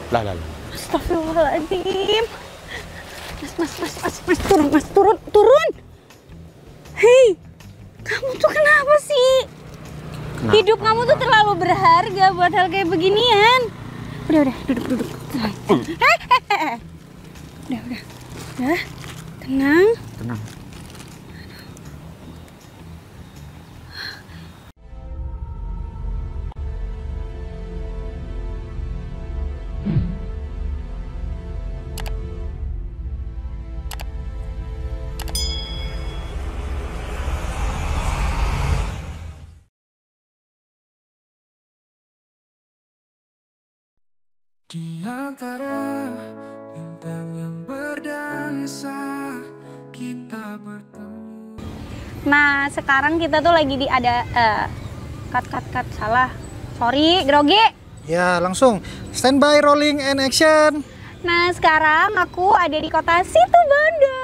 Lah, lah, lah. Astagfirullahaladzim. Mas, turun. Hei, kamu tuh kenapa sih? Kenapa? Hidup kamu tuh terlalu berharga buat hal kayak beginian. Udah, duduk. Udah, tenang. Di antara bintang yang berdansa, kita bertemu. Nah, sekarang kita tuh lagi di ada cut salah. Sorry, grogi. Ya, langsung standby, rolling and action. Nah, sekarang aku ada di kota Situbondo.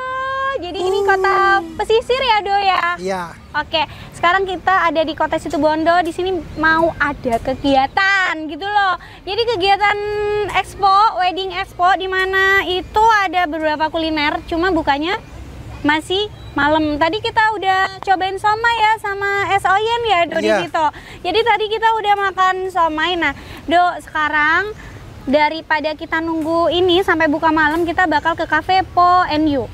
Jadi ini kota pesisir ya, Do ya? Iya. Oke, sekarang kita ada di kota Situbondo. Di sini mau ada kegiatan gitu loh. Jadi kegiatan expo, wedding expo, di mana itu ada beberapa kuliner. Cuma bukanya masih malam. Tadi kita udah cobain somai ya sama es oyen ya, Do, di situ. Jadi tadi kita udah makan somai. Nah, Do, sekarang daripada kita nunggu ini sampai buka malam, kita bakal ke cafe Po and You.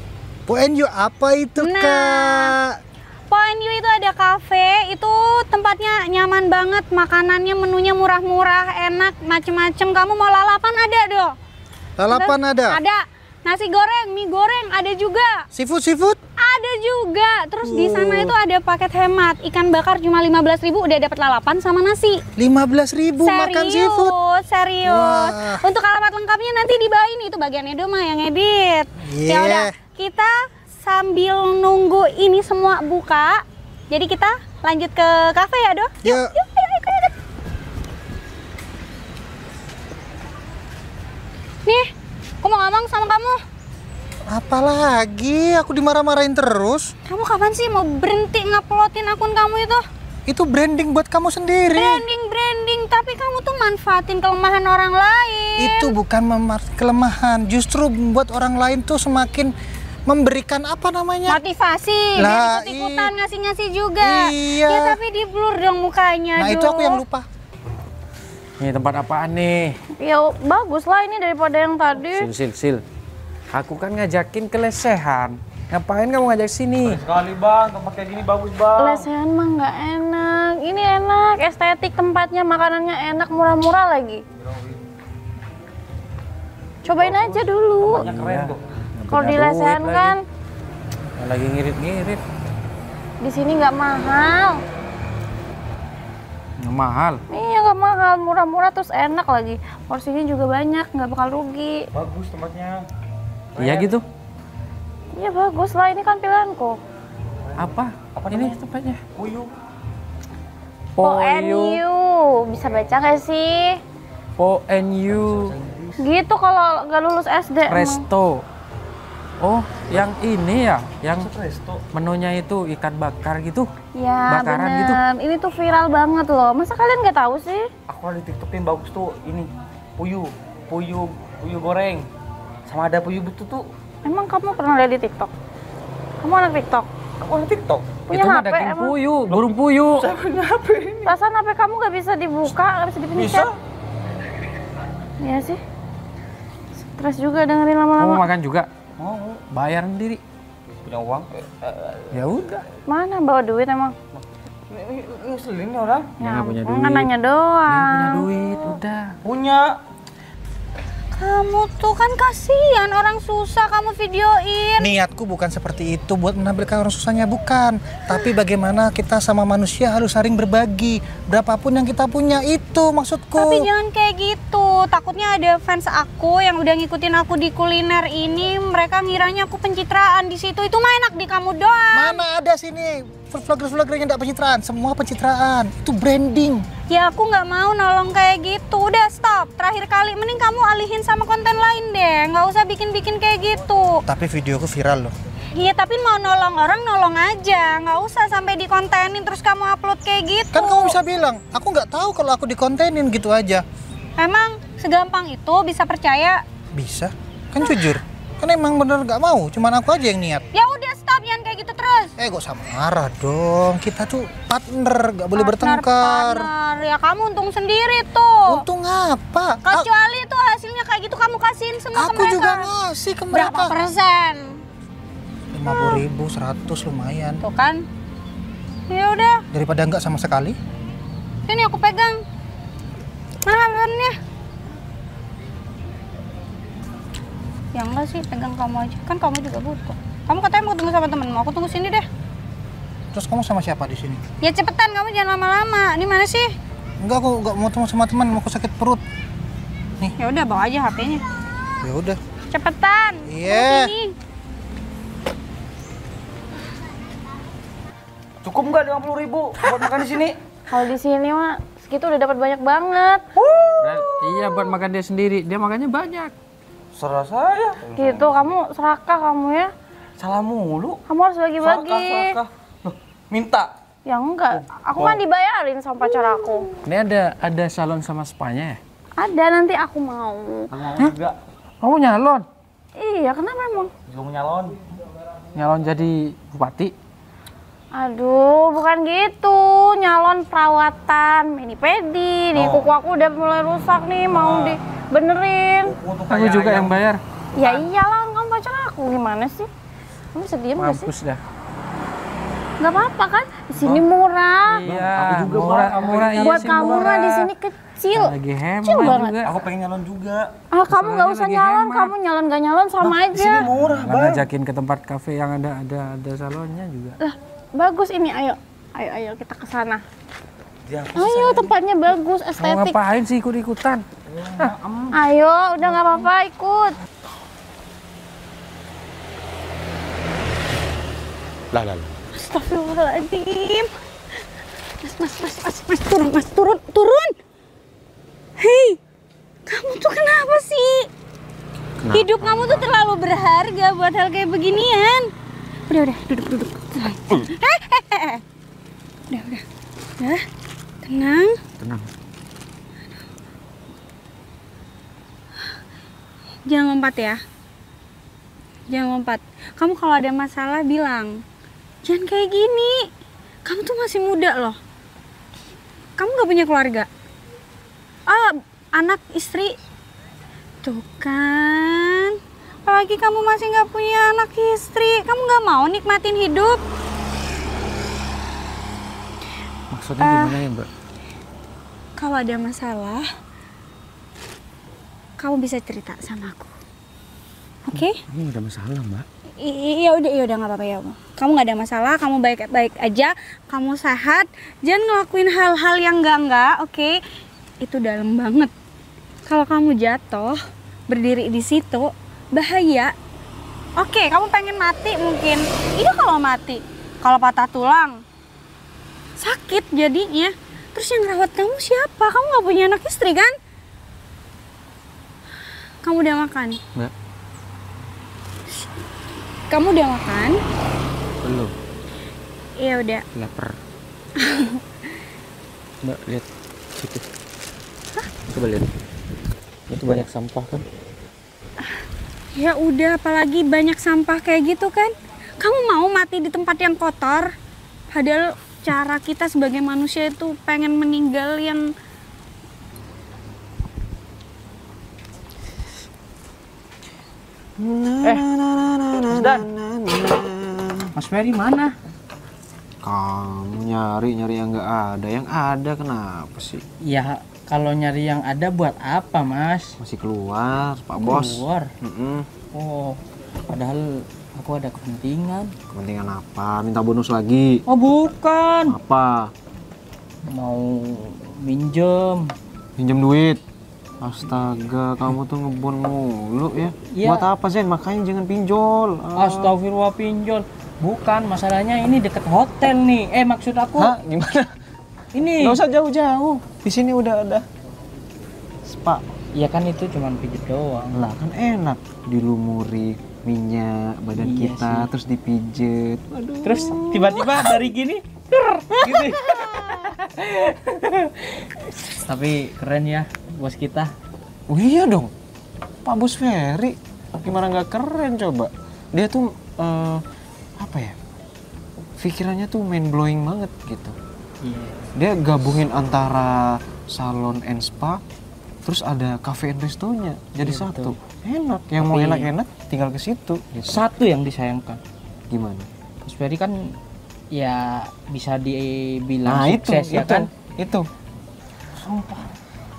Po and You apa itu, Kak? Po and You itu ada cafe, itu tempatnya nyaman banget, makanannya menunya murah-murah, enak, macem-macem. Kamu mau lalapan ada, Do? Lalapan ada? Ada. Nasi goreng, mie goreng ada juga. Seafood? Ada juga. Terus di sana itu ada paket hemat. Ikan bakar cuma 15.000 udah dapat lalapan sama nasi. 15.000 makan seafood? Serius. Wah. Untuk alamat lengkapnya nanti di bawah ini, itu bagiannya Doma yang edit. Ya udah, kita sambil nunggu ini semua buka. Jadi kita lanjut ke kafe ya, Do? Yuk. Nih, aku mau ngomong sama kamu. Apalagi? Aku dimarah-marahin terus. Kamu kapan sih mau berhenti nguploadin akun kamu itu? Itu branding buat kamu sendiri. Branding, tapi kamu tuh manfaatin kelemahan orang lain. Itu bukan kelemahan, justru membuat orang lain tuh semakin memberikan apa namanya? Motivasi, Lah, biar ikut-ikutan ngasih-ngasih juga. Iya. Ya tapi di blur dong mukanya. Nah, itu aku yang lupa. Ini tempat apaan nih? Ya bagus lah ini daripada yang tadi. Sil. Aku kan ngajakin ke lesehan. Ngapain kamu ngajak sini? Sekali bang, tempat kayak gini bagus bang. Lesehan mah nggak enak. Ini enak, estetik tempatnya, makanannya enak, murah-murah lagi. Cobain aja dulu. Tempatnya keren tuh. Kalau di lesehan kan lagi ngirit-ngirit. di sini nggak mahal. Nggak mahal. Iya nggak mahal, murah-murah terus enak lagi. Porsinya juga banyak, nggak bakal rugi. Bagus tempatnya. Iya gitu. Iya bagus lah, ini kan pilihanku. Apa ini namanya? tempatnya? Puyuh. Po and You, bisa baca nggak sih? Po and You Gitu kalau nggak lulus SD. emang. Resto. Oh, yang ini ya, yang Resto. menunya itu ikan bakar gitu. Ya Bakaran bener. gitu. Ini tuh viral banget loh. Masa kalian nggak tahu sih? Aku ada di TikTok yang bagus tuh ini. Puyuh goreng. Sama ada puyuh betul tuh. Emang kamu pernah lihat di TikTok? Kamu anak TikTok? Aku ada TikTok. Punya Itu mah HP daging emang? puyuh, burung puyuh. Saya punya HP ini. Perasaan HP kamu nggak bisa dibuka, nggak bisa Bisa. dipencet? Iya sih. Stres juga dengerin Kamu lama-lama. makan juga? Mau. Bayar sendiri. Punya uang. Ya udah. Mana bawa duit emang? Ini ngeselin nih orang. Ya, nggak punya ampun, duit. kan nanya Yang doang. punya duit, udah. Punya. Kamu tuh kan kasihan orang susah kamu videoin. Niatku bukan seperti itu buat menampilkan orang susahnya, bukan. Tapi bagaimana kita sama manusia harus saling berbagi. Berapapun yang kita punya, itu maksudku. Tapi jangan kayak gitu. Takutnya ada fans aku yang udah ngikutin aku di kuliner ini, mereka ngiranya aku pencitraan di situ. Itu mah enak di kamu doang. Mana ada sini vlogger-vlogger yang tidak pencitraan. Semua pencitraan. Itu branding. Ya aku nggak mau nolong kayak gitu. Udah stop. Terakhir kali, mending kamu alihin sama konten lain deh. Nggak usah bikin-bikin kayak gitu. Tapi videoku viral loh. Iya tapi mau nolong orang nolong aja. Nggak usah sampai dikontenin terus kamu upload kayak gitu. Kan kamu bisa bilang, aku nggak tahu kalau aku dikontenin gitu aja. Emang segampang itu bisa percaya? Bisa, kan jujur. Kan emang bener gak mau, cuman aku aja yang niat. Ya udah stop, jangan kayak gitu terus. Gak usah marah dong. Kita tuh partner, gak boleh bertengkar. Partner. Ya kamu untung sendiri tuh. Untung apa? Kecuali tuh hasilnya kayak gitu kamu kasihin semua ke Aku mereka. juga ngasih ke mereka. Berapa persen? 50.000, 100 lumayan. Tuh kan. Ya udah, Daripada enggak sama sekali. sini aku pegang. Mana handphonenya? Ya enggak sih, pegang kamu aja. Kan kamu juga butuh. Kamu katanya mau tunggu sama temenmu, aku tunggu sini deh. Terus kamu sama siapa di sini? Ya cepetan, kamu jangan lama-lama. Ini mana sih? Enggak, aku enggak mau temu sama teman, aku sakit perut. Ya udah, bawa aja HP-nya. Ya udah. Cepetan. Iya. Sini. Cukup nggak 50.000 buat makan di sini? Kalau di sini mah segitu udah dapat banyak banget. Iya buat makan dia sendiri, dia makannya banyak. Serah saya. Gitu, kamu serakah kamu ya. Salah mulu. Kamu harus bagi-bagi. Serakah. Loh, minta. Ya enggak, aku kan dibayarin sama pacar aku. Ini ada salon sama spanya ya? Ada, nanti aku mau. Aku mau juga. Kamu nyalon? Iya, kenapa emang? Juga mau nyalon. Nyalon jadi bupati? Aduh, bukan gitu. Nyalon perawatan mani-pedi. Nih, kuku aku udah mulai rusak nih, mau dibenerin. Kamu juga yang bayar? Ya iyalah, kamu pacar aku. Gimana sih? Kamu bisa diem gak sih? Mampus dah. Gak apa-apa kan? Di sini murah. Iya, Aku juga, murah, Bang. murah iya Buat sih, kamu murah. mah di sini kecil. Lagi hemat Kecil banget. juga. Aku pengen nyalon juga. Ah, kamu nggak Masalahnya usah lagi nyalon, hemat. kamu nyalon gak nyalon sama Di sini aja. murah, Nggak Bang. ngajakin ke tempat kafe yang ada salonnya juga. Lah, bagus ini, ayo. Ayo kita ke sana. Ya, aku Ayo, tempatnya bagus, Mau estetik. ngapain sih ikut-ikutan? Ayo, udah nggak apa-apa, ikut. Lah. Astagfirullahaladzim. Mas, turun. Hei, kamu tuh kenapa sih? Hidup kamu tuh terlalu berharga buat hal kayak beginian. Udah, duduk. Udah, tenang. Jangan lompat ya. Jangan lompat. Kamu kalau ada masalah bilang. Jangan kayak gini. Kamu tuh masih muda loh. Kamu gak punya keluarga? Anak, istri? Tuh kan. Apalagi kamu masih gak punya anak istri. Kamu gak mau nikmatin hidup? Maksudnya gimana ya, Mbak? Kalau ada masalah, kamu bisa cerita sama aku. Oke? Ini ada masalah, Mbak. Iya udah nggak apa-apa ya. Kamu nggak ada masalah, kamu baik-baik aja, kamu sehat, jangan ngelakuin hal-hal yang enggak, oke? Itu dalam banget. Kalau kamu jatuh, berdiri di situ, bahaya. Oke, kamu pengen mati mungkin. Iya kalau mati, kalau patah tulang, sakit jadinya. Terus yang rawat kamu siapa? Kamu nggak punya anak istri kan? Kamu udah makan? Mbak, Kamu udah makan? belum. Iya udah. Lapar. Mbak, lihat situ. Coba lihat. Itu banyak sampah kan? Ya udah, apalagi banyak sampah kayak gitu kan? Kamu mau mati di tempat yang kotor? Padahal cara kita sebagai manusia itu pengen meninggal yang Mas Ferry mana? Kamu nyari yang nggak ada. Yang ada kenapa sih? Ya, kalau nyari yang ada buat apa, Mas? Masih keluar, Pak Bos. Keluar. Mm-mm. Oh, padahal aku ada kepentingan. Kepentingan apa? Minta bonus lagi. Oh, bukan. Apa? Mau minjem. Pinjam duit. Astaga, kamu tuh ngebon mulu ya. Iya. Buat apa, Zen? Makanya jangan pinjol. Astagfirullah, pinjol. Bukan, masalahnya ini deket hotel nih. Maksud aku Hah? Gimana? ini. Nggak usah jauh-jauh. Di sini udah ada spa. Ya kan itu cuma pijet doang. Lah kan enak, dilumuri minyak badan Iya kita, sih. terus dipijet. Waduh. Terus tiba-tiba dari gini, gitu. Tapi keren ya. bos kita. Oh iya dong, Pak Bos Ferry. Gimana nggak keren coba? Dia tuh apa ya? Pikirannya tuh mind blowing banget gitu. Iya. Dia gabungin antara salon and spa, terus ada cafe and restonya jadi Iya, satu. betul. Enak, yang mau Tapi- enak-enak tinggal ke situ. Gitu. Satu yang disayangkan, Gimana? Bos Ferry kan ya bisa dibilang Nah sukses ya kan. Itu. Sumpah,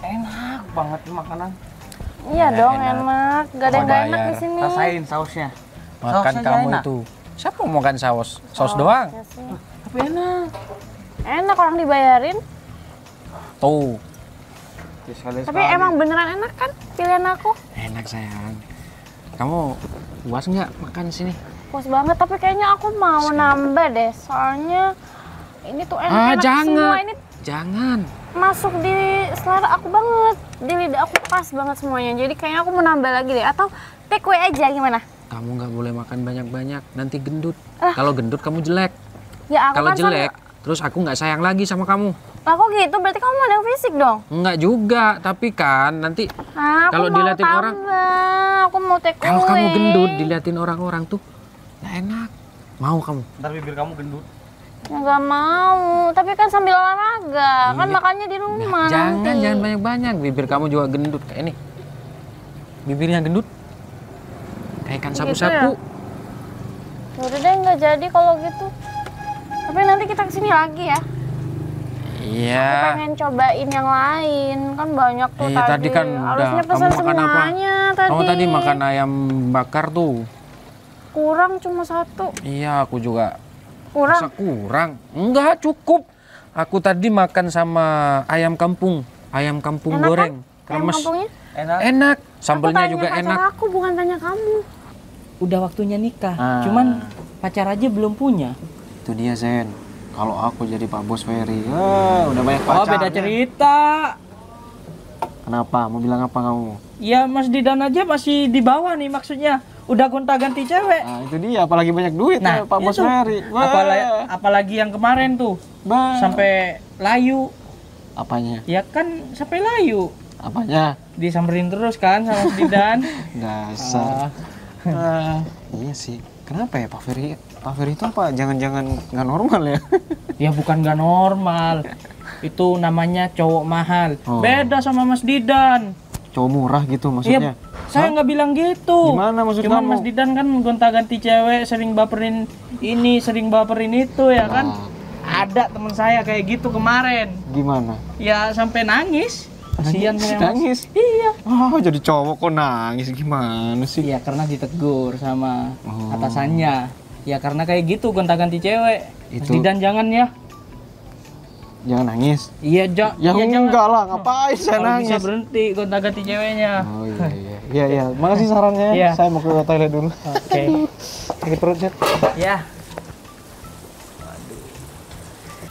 enak banget nih makanan. Iya dong, enak. enak. Gak ada yang gak enak di Bayar. sini. Rasain sausnya. Makan Sausnya kamu enak. itu. Siapa mau makan saus? Saus doang. Ya sih. Tapi enak. Enak orang dibayarin. Tuh. Ya, sekali-sekali. Tapi emang beneran enak kan pilihan aku? Enak sayang. Kamu puas nggak makan sini? Puas banget, tapi kayaknya aku mau nambah deh. Soalnya ini tuh enak-enak semua. Ini Jangan. masuk di selera aku banget. Di lidah aku pas banget semuanya. Jadi kayaknya aku mau nambah lagi deh. Atau take away aja gimana? Kamu nggak boleh makan banyak-banyak, nanti gendut. Kalau gendut kamu jelek. Ya aku Kalau kan jelek, terus aku nggak sayang lagi sama kamu. Aku gitu, berarti kamu mau yang fisik dong? Nggak juga, tapi kan nanti Nah, aku Kalau mau diliatin tambah. orang- Aku mau take away. kalau kamu gendut diliatin orang-orang tuh nggak enak. Mau kamu? Ntar bibir kamu gendut. Ya, nggak mau, tapi kan sambil olahraga. Kan Iya. makannya di rumah Jangan, nanti. jangan banyak-banyak. Bibir kamu juga gendut kayak ini. Bibirnya gendut. Kayak ikan Gitu sapu-sapu. Ya udah deh, nggak jadi kalau gitu. Tapi nanti kita kesini lagi ya. Iya. Aku pengen cobain yang lain. Kan banyak tuh Iya, tadi kan Harusnya udah. pesan Kamu makan apa? semuanya tadi. Kamu tadi makan ayam bakar tuh. Kurang cuma satu. Iya, aku juga. Kurang. Masa kurang? Enggak, cukup. Aku tadi makan sama ayam kampung Enak goreng. kan? Ayam Kremes. kampungnya? Enak. Enak. Sambelnya Aku juga tanya enak. pacar aku, bukan tanya kamu. Udah waktunya nikah. Ah. Cuman pacar aja belum punya. Itu dia, Zen. Kalau aku jadi Pak Bos Ferry, udah banyak Oh, pacarnya. beda cerita. Kenapa? Mau bilang apa kamu? Ya Mas Didan aja masih di bawah nih maksudnya. Udah gonta-ganti cewek. Nah, itu dia. Apalagi banyak duit ya, Pak Bos itu. Ferry. Wah. Apalagi yang kemarin tuh Bah. sampai layu. Apanya? Ya kan sampai layu. Apanya? Disamperin terus kan sama Mas Didan. Dasar. Iya sih. Kenapa ya Pak Ferry? Pak Ferry itu apa? Jangan-jangan nggak normal ya? Ya bukan nggak normal. Itu namanya cowok mahal. Oh. Beda sama Mas Didan. Cowok murah gitu maksudnya? Iya, saya nggak bilang gitu. Gimana maksud Cuman kamu? Mas Didan kan gonta-ganti cewek, sering baperin ini, sering baperin itu ya kan. Ada teman saya kayak gitu kemarin. Gimana? Ya sampai nangis. Kasihan saya, Mas. Nangis? Iya. Oh, jadi cowok kok nangis gimana sih? Iya, karena ditegur sama Oh. atasannya. Ya karena kayak gitu gonta-ganti cewek. Mas Itu- Didan jangan ya. Jangan nangis. Iya, Ya iya, enggak lah, ngapain saya Kalau bisa nangis? berhenti gonta-ganti ceweknya. Oh iya iya. Iya iya. Makasih sarannya. Iya. Saya mau ke toilet dulu. Oke. Sakit perut, Zed. Ya.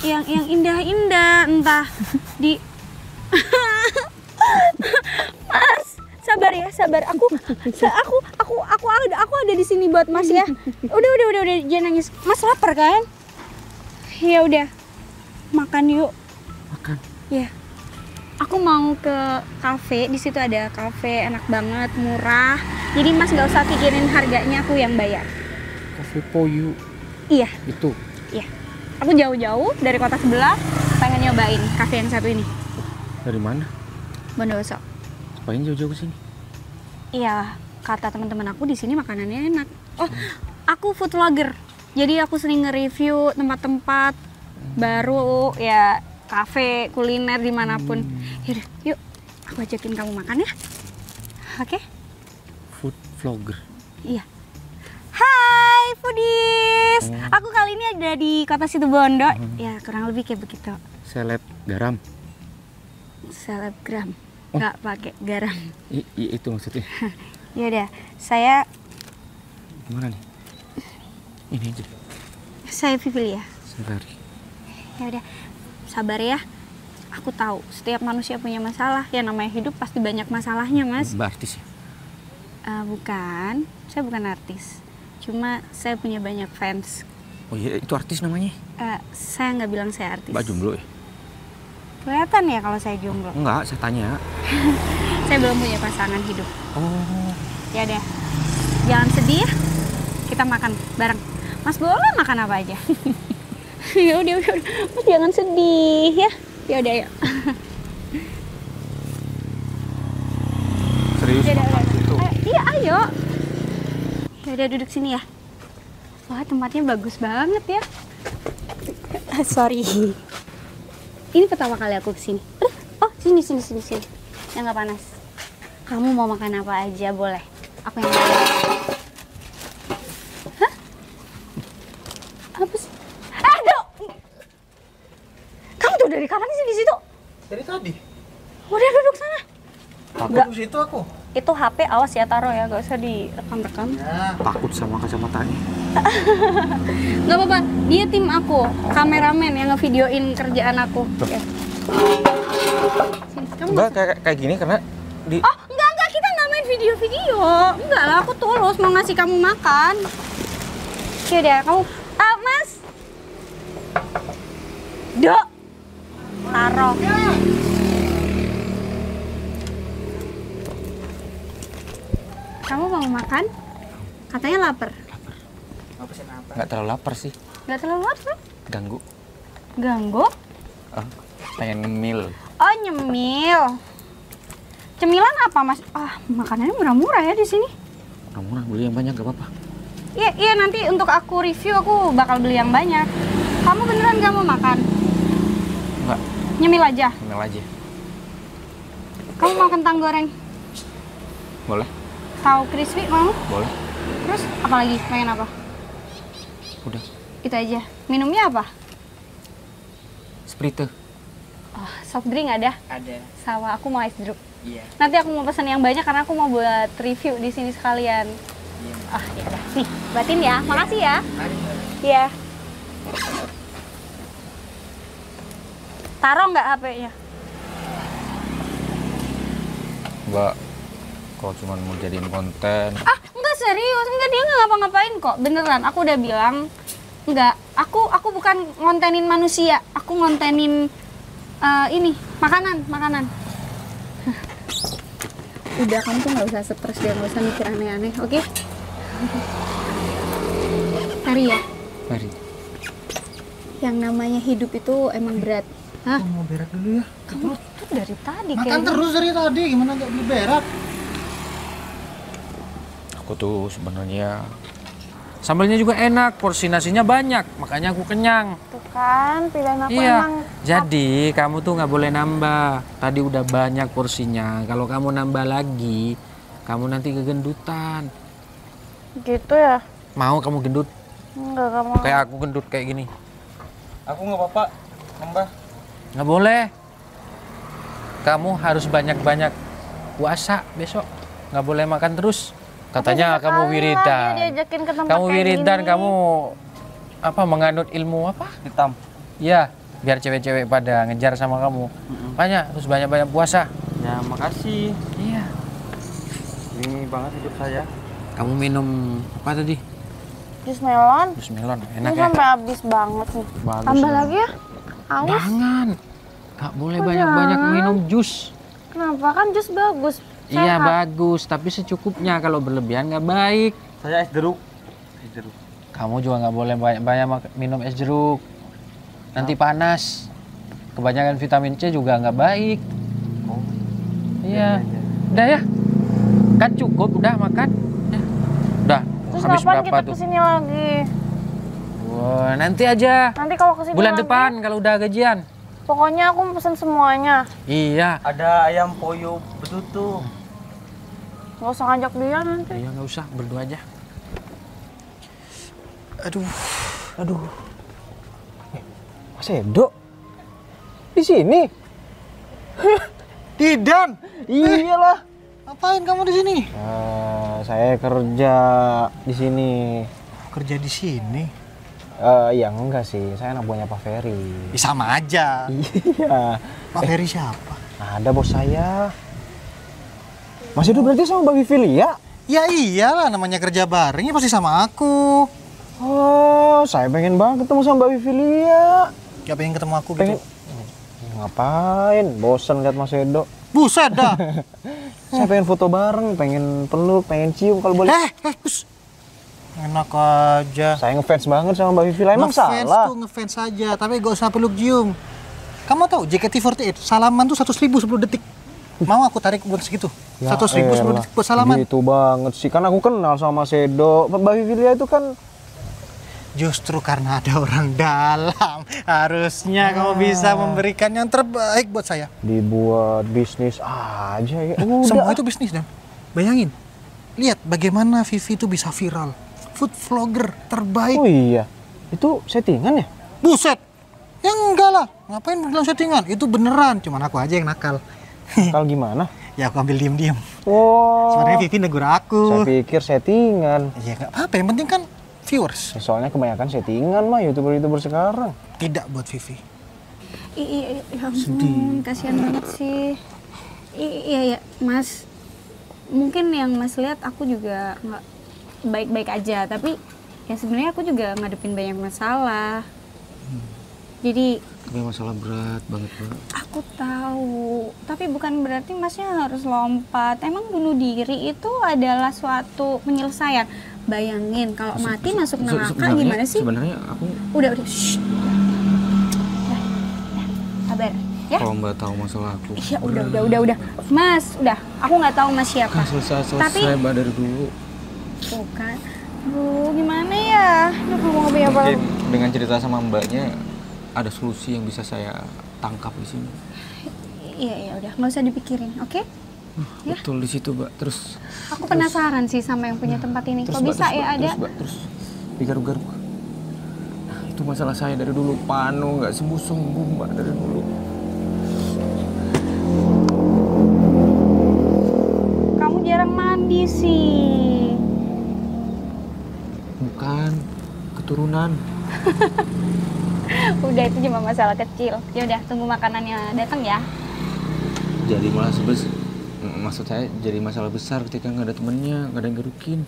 Yang indah-indah entah di Mas, sabar ya, sabar. Aku ada di sini buat Mas ya. Udah, jangan nangis. Mas lapar kan? Ya udah. Makan yuk. Makan. Ya. Aku mau ke kafe, di situ ada kafe enak banget, murah. Jadi Mas nggak usah pikirin harganya, aku yang bayar. Cafe Poyu Iya, itu. iya. Aku jauh-jauh dari kota sebelah, pengen nyobain kafe yang satu ini. Dari mana? Bondowoso. Ngapain jauh-jauh ke sini? Iya, kata teman-teman aku di sini makanannya enak. Oh, aku food vlogger. Jadi aku sering nge-review tempat-tempat baru, ya kafe, kuliner dimanapun. Yaudah, yuk aku ajakin kamu makan ya. Oke? Food vlogger. Iya. Hai foodies, aku kali ini ada di kota Situbondo. Ya kurang lebih kayak begitu. Seleb garam. Selebgram, nggak pakai garam. Itu maksudnya. Ya udah, saya Gimana nih? Ini aja. Vivilia. Sehari. Ya udah, sabar ya. Aku tahu setiap manusia punya masalah. Ya namanya hidup pasti banyak masalahnya, Mas. Mbak artis ya? Bukan, saya bukan artis. Cuma saya punya banyak fans. Oh iya, itu artis namanya. Saya nggak bilang saya artis. Mbak Jomblo ya? Kelihatan ya kalau saya jomblo. Enggak, saya tanya. Saya belum punya pasangan hidup. Oh. Ya deh. Jangan sedih ya. Kita makan bareng. Mas boleh makan apa aja. Ya udah. Mas jangan sedih ya. Ya udah yuk. Serius Udah. makan gitu? Iya, ayo. Ya udah duduk sini ya. Wah, tempatnya bagus banget ya. Sorry. Ini pertama kali aku kesini. Oh, sini. Yang nggak panas. Kamu mau makan apa aja boleh. Aku yang mau. Hah? Apa sih? Aduh! Kamu tuh dari kapan sih di situ? Dari tadi. Udah duduk sana. Aku di situ aku. Itu HP awas ya, taruh ya, gak usah direkam-rekam. Ya. Takut sama kacamatanya. Gak apa-apa, dia tim aku, kameramen yang ngevideoin kerjaan aku. Ya. Sini, kamu Enggak, kayak gini karena di... Oh, enggak, kita nggak main video-video. Enggak lah, aku tulus mau ngasih kamu makan. Yaudah, kamu... Mas! Dok! Taruh. Kamu mau makan? Katanya lapar. Nggak terlalu lapar sih. Nggak terlalu lapar? Ganggu. Ganggu? Pengen ngemil. Oh, nyemil. Cemilan apa, Mas? Makanannya murah-murah ya di sini. Murah, beli yang banyak gak apa-apa. Iya, nanti untuk aku review aku bakal beli yang banyak. Kamu beneran gak mau makan? Enggak, Nyemil aja. ngemil aja. Kamu mau kentang goreng? Boleh? Tahu crispy mau? Boleh. Terus apa lagi? Pengen apa? Udah. Itu aja. Minumnya apa? Sprite. Oh, soft drink ada? Ada. Sama aku mau ice drink. Iya. Nanti aku mau pesan yang banyak karena aku mau buat review di sini sekalian. Iya. Ya udah. Nih, batin ya. Makasih ya. Iya. Taruh nggak HP-nya? Enggak. Kalau cuma mau jadiin konten. Enggak serius. Enggak, dia nggak ngapa-ngapain kok. Beneran, aku udah bilang. Enggak, aku bukan ngontenin manusia. Aku ngontenin ini, makanan. Udah, kamu tuh nggak usah stres dan nggak usah mikir aneh-aneh, oke? Mari ya. Mari. Yang namanya hidup itu emang berat. Hah? Aku mau berak dulu ya. Kamu tuh dari tadi Makan kayaknya. terus dari tadi, gimana nggak beli berak? Aku tuh sebenarnya sambalnya juga enak, porsi nasinya banyak, makanya aku kenyang. Tuh kan, pilihan aku Iya. emang Jadi kamu tuh nggak boleh nambah. Tadi udah banyak porsinya. Kalau kamu nambah lagi, kamu nanti kegendutan. gitu ya. Mau kamu gendut? Enggak, kamu. Kayak aku gendut kayak gini. Aku nggak apa-apa, nambah. Nggak boleh. Kamu harus banyak-banyak puasa besok. Nggak boleh makan terus. Katanya Tapi kamu sekali lah wiridan. dia diajakin ke tempat Kamu kayak wiridan, gini. kamu apa menganut ilmu apa? Hitam. Ya, biar cewek-cewek pada ngejar sama kamu. Makanya harus banyak-banyak puasa. Ya makasih. Iya. Ini banget hidup saya. Kamu minum apa tadi? Jus melon. Jus melon, Ini enak ya? sampai habis banget nih. Bagus Tambah ya. lagi ya. Aus. Jangan. Gak boleh Kok banyak-banyak jangan? minum jus. Kenapa kan jus bagus? Iya Sehat. bagus, tapi secukupnya. Kalau berlebihan nggak baik. Saya es jeruk. Es jeruk. Kamu juga nggak boleh banyak-banyak minum es jeruk. Nanti panas. Kebanyakan vitamin C juga nggak baik. Oh. Iya. Udah ya. Kan cukup, udah makan. Ya. Udah. Terus Habis kapan berapa kita tuh? kesini lagi? Wah, nanti aja. Nanti kalau kesini Bulan lagi, depan kalau udah gajian. Pokoknya aku mau pesen semuanya. Iya. Ada ayam poyo betutu. Gak usah ngajak dia nanti. Iya nggak usah, berdua aja. Aduh. Mas Edo? Di sini? Didan, Iyalah. ngapain kamu di sini? Saya kerja di sini. Kerja di sini? Ya enggak sih, saya anak buahnya Pak Ferry. Ya, sama aja. Iya. Pak Ferry siapa? Ada bos saya. Mas Edo berarti sama Mbak Vivi Lia? Ya iyalah, namanya kerja bareng ya pasti sama aku. Oh, saya pengen banget ketemu sama Mbak Vivi Lia. Gak pengen ketemu aku Pengen. gitu. Ngapain? Bosen lihat Mas Edo. Buset dah. Saya pengen foto bareng, pengen peluk, pengen cium kalau boleh. Bus. Enak aja. Saya ngefans banget sama Mbak Vivi lah, emang Ngefans salah. tuh ngefans aja, tapi gak usah peluk cium. Kamu tahu JKT48 salaman tuh 100.000 10 detik. Mau aku tarik buat segitu? 100.000 10 detik buat salaman. Gitu banget sih, kan aku kenal sama Mas Edo. Mbak Vivi itu kan Justru karena ada orang dalam, harusnya kamu bisa memberikan yang terbaik buat saya. dibuat bisnis aja ya. Semua itu bisnis dan bayangin, lihat bagaimana Vivi itu bisa viral, food vlogger terbaik. Oh iya, itu settingan ya? Buset, ya enggak lah, ngapain bilang settingan? Itu beneran, cuman aku aja yang nakal. Kalau gimana? Ya aku ambil diem-diem. Oh, Sebenarnya Vivi negur aku. saya pikir settingan. Ya nggak apa-apa, yang penting kan viewers. Ya, soalnya kebanyakan settingan mah youtuber sekarang. Tidak buat Vivi. Iya, ya ampun, kasihan banget sih. Iya, Mas. Mungkin yang Mas lihat aku juga nggak baik-baik aja, tapi ya sebenarnya aku juga ngadepin banyak masalah. Jadi Tapi masalah berat banget, Pak. aku tahu, tapi bukan berarti Masnya harus lompat. Emang bunuh diri itu adalah suatu penyelesaian. Bayangin kalau mati masuk neraka gimana sih? Sebenarnya aku Udah, shh. Udah, sabar ya. kalau Mbak tahu masalah aku. Iya, udah. Mas, udah. Aku nggak tahu Mas siapa. Selesai Tapi Mbak dari dulu. bukan. Duh, gimana ya? Duh, aku mau ngomong apa? Mungkin dengan cerita sama Mbaknya ada solusi yang bisa saya tangkap di sini. Iya, udah. Nggak usah dipikirin, oke? Ya. Betul di situ, Mbak. Terus Aku penasaran sih sama yang punya tempat ini. Kok bisa ya ada? Terus digaruk-garuk. Nah, itu masalah saya dari dulu. Panu nggak sembuh-sembuh, Mbak, dari dulu. Kamu jarang mandi sih. Bukan keturunan. Udah, itu cuma masalah kecil. Ya udah, tunggu makanannya datang ya. Jadi malah maksud saya jadi masalah besar ketika nggak ada temennya, nggak ada yang gerukin.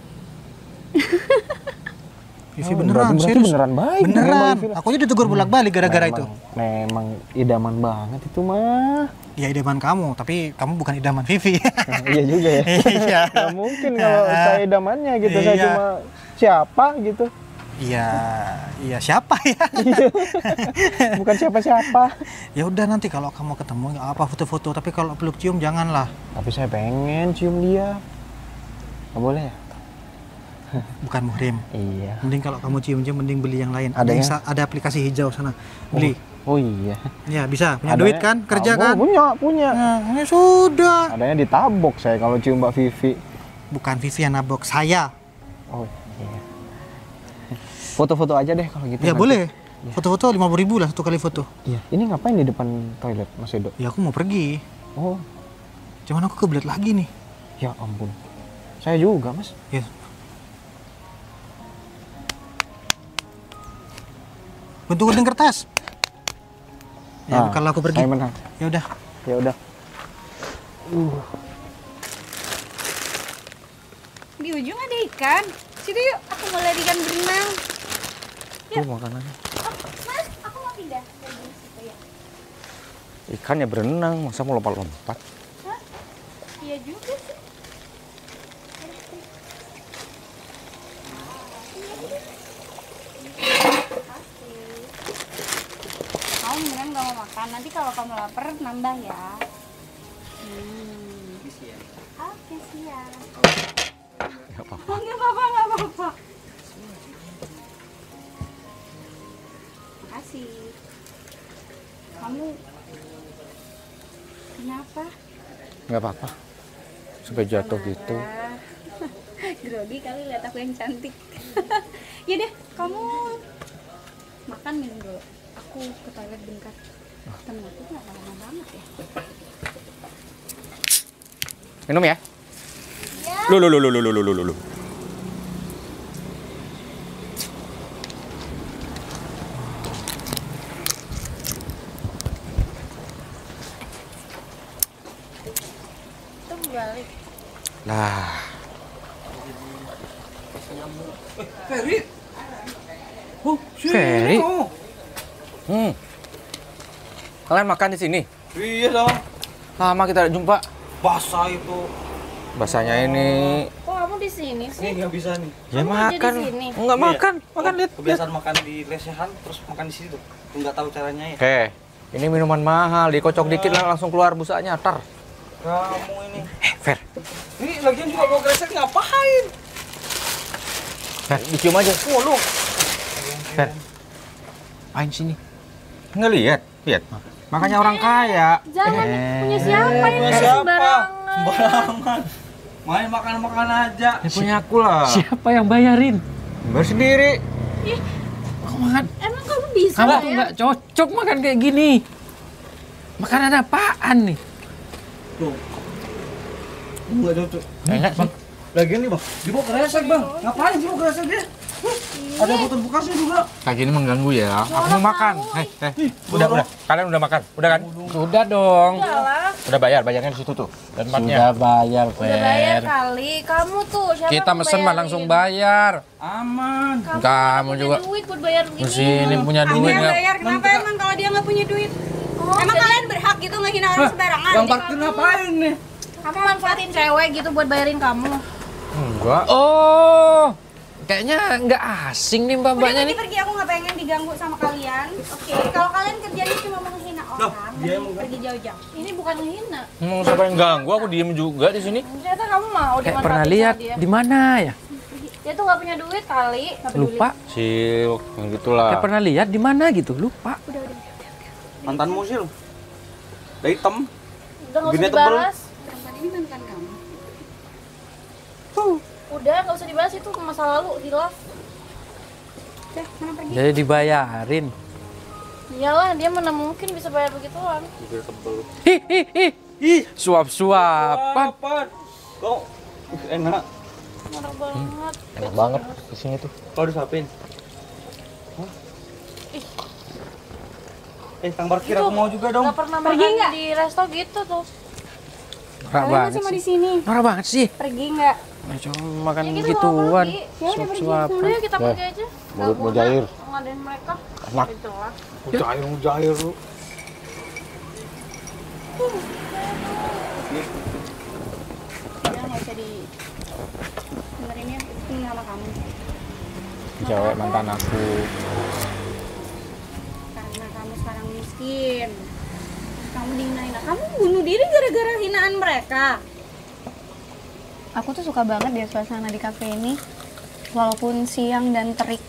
Vivi beneran, berarti serius. beneran baik. Beneran. Aku aja ditegur bolak-balik gara-gara itu. Memang idaman banget itu mah. Ya idaman kamu, tapi kamu bukan idaman Vivi. Iya juga ya. Iya. Nggak mungkin kalau saya idamannya gitu, saya Iya. cuma siapa gitu. Iya siapa ya? Bukan siapa-siapa. Ya udah nanti kalau kamu ketemu nggak apa foto-foto, tapi kalau peluk cium janganlah. Tapi saya pengen cium dia. Nggak boleh ya? Bukan muhrim. Iya. Mending kalau kamu cium-cium mending beli yang lain. Ada ya? Ada aplikasi hijau sana. Beli. Oh iya. Ya bisa, punya Adanya- duit kan, kerja kan? Punya. Nah, ya sudah. Adanya ditabok saya kalau cium Mbak Vivi. Bukan Vivi yang nabok, saya. Oh iya. Foto-foto aja deh kalau gitu. Ya nanti. boleh. Foto-foto 50.000 lah satu kali foto. Iya. Ini ngapain di depan toilet, Mas Edo? Ya aku mau pergi. Oh, Cuman aku kebelet lagi nih. ya ampun. Saya juga, Mas. Ya. Gunting-gunting kertas. Ya kalau aku pergi. Saya menang. Ya udah. Ya udah. Di ujung ada ikan. Situ yuk, aku mau lihat ikan berenang. Tuh makanannya. Oh, Mas, aku mau pindah. Dari situ ya. Ikannya berenang, masa mau lompat-lompat? Hah? Iya juga sih. Kamu beneran gak mau makan? Nanti kalau kamu lapar nambah ya. Oke, siap. Gak apa-apa. Oh, nggak apa-apa. Makasih. Kamu kenapa? Gak apa-apa. Sampai jatuh gitu. Grogi kali lihat aku yang cantik. Ya deh, kamu makan minum dulu. Aku ke toilet bentar. Temen aku nggak lama banget ya. Minum ya? Lu. Itu balik. Lah. Ferry. Kalian makan di sini? Iya dong. Lama kita tidak jumpa. Basah itu. Bahasanya ini. Kok kamu di sini sih? Ini nggak bisa nih. Ya Kamu kerja makan. di sini? Enggak makan. Makan lihat. Kebiasaan makan di lesehan terus makan di situ. Nggak tahu caranya ya. Oke. Ini minuman mahal, dikocok dikit lah langsung keluar busanya, tar. Kamu ini. Fer. Ini lagian juga bawa kresek ngapain? Fer, dicium aja. Oh lu. Fer. Apain sini? Nggak lihat? Lihat. Makanya orang kaya. Jangan punya siapa ini Punya siapa? sembarangan. Sembarangan. Main makan-makan aja. Ya punya aku lah. Siapa yang bayarin? Bayar sendiri. Kok makan? Emang kamu bisa Kamu ya? tuh nggak cocok makan kayak gini. Makanan apaan nih? Tuh. Enggak cocok. Enak sih. Lagian nih, Bang. Dibawa kresek, Bang. Ngapain sih bawa kresek dia? Ada botol bekasnya juga. Kayak gini mengganggu ya. Aku mau makan. Udah. Kalian udah makan? Udah kan? Sudah dong. Iyalah, Udah bayarnya di situ tuh. Dan Sudah bayar, udah bayar Fer. kali. Kamu tuh siapa Kita yang mesen mah bayarin? langsung bayar. Aman. Kamu punya juga. duit buat bayar begini. Sini punya Kamu duit yang nggak? bayar, kenapa emang kalau dia nggak punya duit? Emang kalian berhak gitu ngehina orang sembarangan? Bang parkir ngapain nih? Kamu manfaatin cewek gitu buat bayarin kamu. Enggak. Oh, kayaknya nggak asing nih Udah mbak-mbaknya nih. pergi, aku nggak pengen diganggu sama kalian. Oke, kalau kalian kerjanya cuma menghina orang, dia mending pergi jauh-jauh. Ini bukan ngehina. Siapa yang ganggu? Aku diem juga di sini. Ternyata kamu mau Kayak dimanfaatin pernah sama lihat dia. di mana ya? Dia tuh nggak punya duit kali. Lupa. Sil, yang gitulah. Kayak pernah lihat di mana gitu, lupa. Mantanmu sih lu. Udah hitam. Udah nggak usah Gini tebel. dibahas. Perempuan ini mantan kamu. Udah nggak usah dibahas, itu masa lalu, hilaf. Udah, mana pergi? Jadi dibayarin. Iyalah, dia mana mungkin bisa bayar begituan. Ih, suap-suapan. Apaan? Kok enak. Marah banget. Enak banget di sini tuh. Kalau disuapin. Kang parkir aku mau juga dong. Nggak pernah Pergi makan nggak? di resto gitu tuh. Norak Kalian banget masih mau sih. di sini? Norak banget sih. Pergi nggak? Cuma makan Ya kita mau gituan. pergi. Ya udah pergi. Suap-suapan. Udah yuk kita pergi aja. Mulut mujair. Ngadain mereka. Enak. Itu lah. Mujair lu. Udah nggak usah di dengerin ya. Ini sama kamu. Cewek mantan aku. Karena kamu sekarang miskin. Kamu dihinain. Kamu bunuh diri gara-gara hinaan mereka. Aku tuh suka banget deh suasana di kafe ini. Walaupun siang dan terik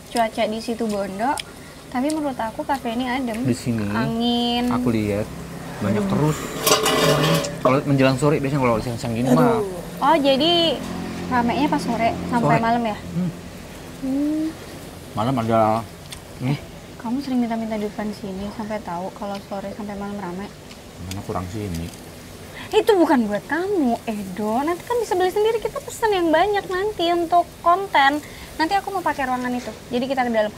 cuaca di situ Bondo, tapi menurut aku kafe ini adem. Di sini Angin. aku lihat banyak terus. Kalau menjelang sore biasanya kalau siang-siang gini mah. Oh, jadi ramenya pas sore sampai Sore. malam ya? Malam ada Kamu sering minta-minta di depan sini sampai tahu kalau sore sampai malam ramai. mana kurang sini. Itu bukan buat kamu, Edo. Nanti kan bisa beli sendiri, kita pesan yang banyak nanti untuk konten. Nanti aku mau pakai ruangan itu. Jadi kita ke dalam.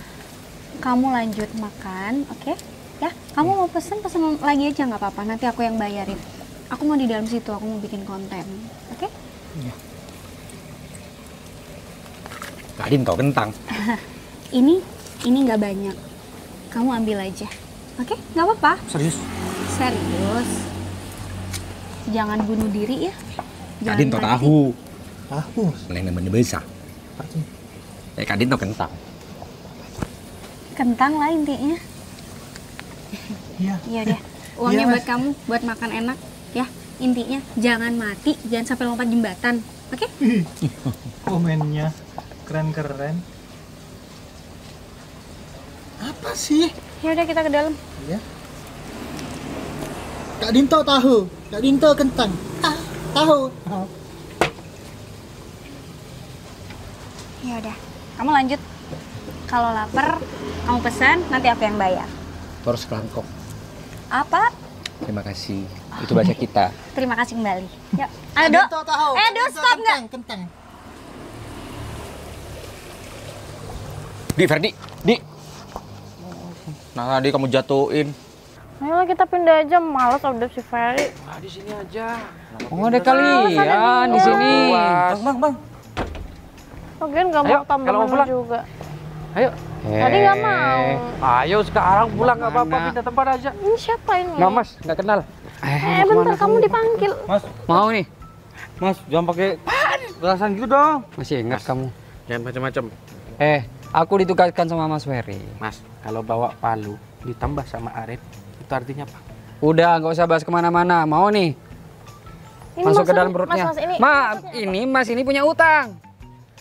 Kamu lanjut makan, oke? Ya, kamu mau pesen lagi aja nggak apa-apa. Nanti aku yang bayarin. Aku mau di dalam situ, aku mau bikin konten, oke? Kadin tau kentang. Ini nggak banyak. Kamu ambil aja, oke? Nggak apa-apa. Serius? Serius. Jangan bunuh diri ya. Kadin tau mati. tahu. Tahu. Lain namanya bisa. Kadin tau kentang. Kentang lah intinya. Iya. Iya deh. Uangnya Iya, buat kamu, buat makan enak ya. Intinya jangan mati, jangan sampai lompat jembatan. Oke? Komennya keren-keren. Apa sih? Ya udah kita ke dalam. Ya. Kak Dinto tahu, Kak Dinto kentang. Tahu. Ya udah. Kamu lanjut. Kalau lapar, kamu pesan, nanti aku yang bayar. Terus kelangkok. Apa? Terima kasih. Itu bahasa kita. Terima kasih kembali. Yuk. Ayo, Dok. tahu. Edo, stop nggak? Kentang. Di Ferdi, di. Nah, tadi kamu jatuhin. Ayolah kita pindah aja, males udah si Ferry. Di sini aja. Oh, ada kalian di sini. Bang. Lagian gak Ayo, mau tambah kalau mau nama pulang. juga. Ayo, Tadi nggak mau. Ayo sekarang pulang nggak apa-apa, Mana? pindah tempat aja. Ini siapa ini? Nggak mas, nggak kenal. Bentar, kamu dipanggil. Mas, Mau nih? mas jangan pakai belasan gitu dong. Masih ingat kamu? Jangan macam-macam. Aku ditugaskan sama Mas Ferry. Mas, kalau bawa palu ditambah sama arit, itu artinya apa? Udah, nggak usah bahas kemana-mana. Mau nih? Ini Masuk ke maksudnya- dalam perutnya. Mas, ini Mas ini punya utang.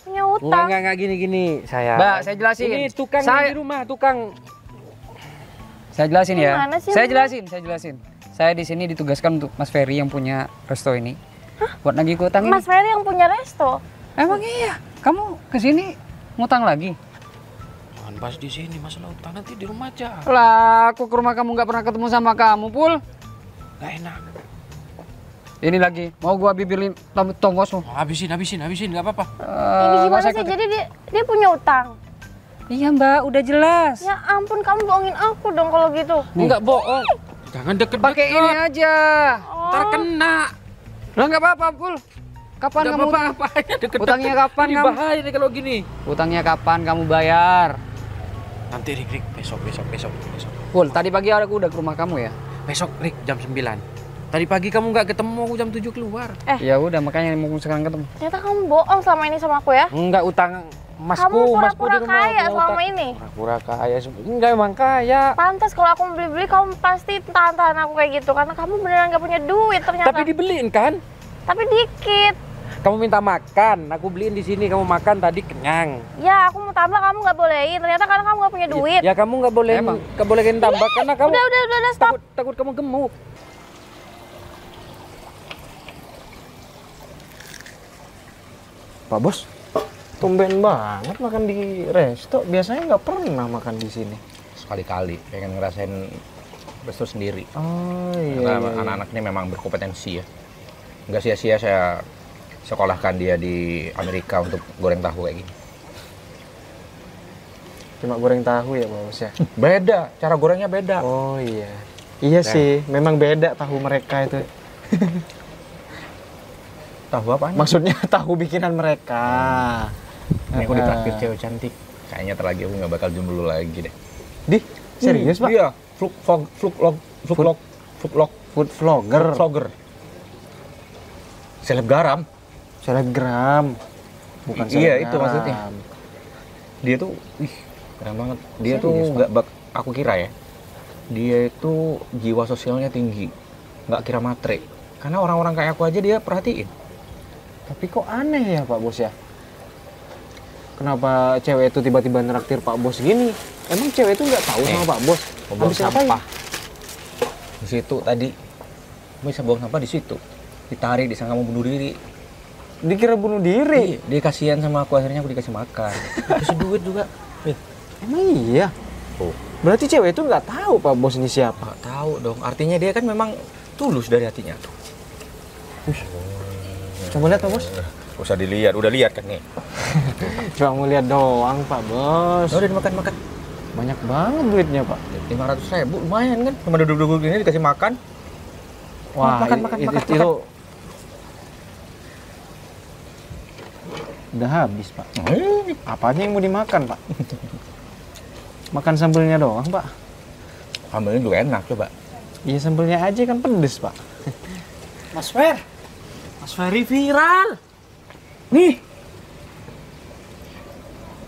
punya utang. Enggak gini saya. Mbak, saya jelasin. Ini tukang Saya- di rumah, tukang. Saya jelasin ya. Gimana sih, Saya Mas? jelasin. Saya di sini ditugaskan untuk Mas Ferry yang punya resto ini. Buat nagih ke utang ini. Mas Ferry yang punya resto. Emang iya? Kamu kesini ngutang lagi? Jangan bahas di sini masalah utang, nanti di rumah aja. Lah, aku ke rumah kamu nggak pernah ketemu sama kamu, Pul. Gak enak. Ini lagi, mau gua bibirlin tonggos lu. Habisin, nggak apa-apa. Ini gimana sih? Jadi dia punya utang. Iya mbak, udah jelas. Ya ampun, kamu bohongin aku dong kalau gitu. Enggak bohong. Jangan deket-deket. Pakai ini aja. Ntar kena. Lah nggak apa-apa, Pul. Kapan Nggak kamu apa-apa. Deket-deket. Utangnya kapan Ini kamu? bahaya nih kalau gini. Utangnya kapan kamu bayar? Nanti Rik, besok. Pul, tadi pagi aku udah ke rumah kamu ya? Besok Rik jam 9. Tadi pagi kamu nggak ketemu, aku jam 7 keluar. Ya udah, makanya mau sekarang ketemu. Ternyata kamu bohong selama ini sama aku ya. Enggak utang masku, Kamu masku pura-pura di rumah. kaya punya selama utang. ini. Pura-pura kaya, enggak emang kaya. Pantas kalau aku beli-beli kamu pasti tahan-tahan aku kayak gitu karena kamu beneran nggak punya duit ternyata. Tapi dibeliin kan? Tapi dikit. Kamu minta makan, aku beliin di sini, kamu makan tadi kenyang. Ya aku mau tambah kamu nggak bolehin. Ternyata karena kamu nggak punya duit. Ya kamu nggak boleh, Emang? nggak bolehin tambah karena kamu Udah stop. takut kamu gemuk. Pak Bos, tumben banget makan di resto. Biasanya nggak pernah makan di sini. Sekali-kali pengen ngerasain resto sendiri. Oh iya. Karena anak-anak ini memang berkompetensi ya. Nggak sia-sia saya sekolahkan dia di Amerika untuk goreng tahu kayak gini. Cuma goreng tahu ya Pak Bos ya? Beda, cara gorengnya beda. Oh iya. Iya sih, memang beda tahu mereka itu. Tahu apa? Maksudnya tahu bikinan mereka. Ini aku ditraktir cewek cantik. Kayaknya terlagi aku nggak bakal jomblo lagi deh. Di, serius Pak? Iya, food vlogger. Selebgram. Selebgram. Bukan Iya, selebgram. itu maksudnya. Dia tuh, keren banget. Dia tuh Serius, nggak aku kira ya. Dia itu jiwa sosialnya tinggi, nggak kira matre. Karena orang-orang kayak aku aja dia perhatiin. Tapi kok aneh ya Pak Bos ya? Kenapa cewek itu tiba-tiba neraktir Pak Bos gini? Emang cewek itu nggak tahu sama Pak Bos? Buang Habis ngapain? sampah. Di situ tadi bisa buang sampah di situ. Ditarik, disangka mau bunuh diri. Dikira bunuh diri. Dia kasihan sama aku, akhirnya aku dikasih makan. Kasih duit juga. Emang iya? Oh. Berarti cewek itu nggak tahu Pak Bos ini siapa? Nggak tahu dong. Artinya dia kan memang tulus dari hatinya. Coba lihat Pak Bos. Usah dilihat, udah lihat kan nih. Cuma mau lihat doang Pak Bos. Udah dimakan-makan. Banyak banget duitnya Pak. 500.000 lumayan kan? Cuma duduk-duduk ini dikasih makan. Wah, makan. itu udah habis Pak. Apanya yang mau dimakan Pak? Makan sambelnya doang Pak. Sambelnya juga enak coba. Iya sambelnya aja kan pedes Pak. Mas Ferry viral. Nih.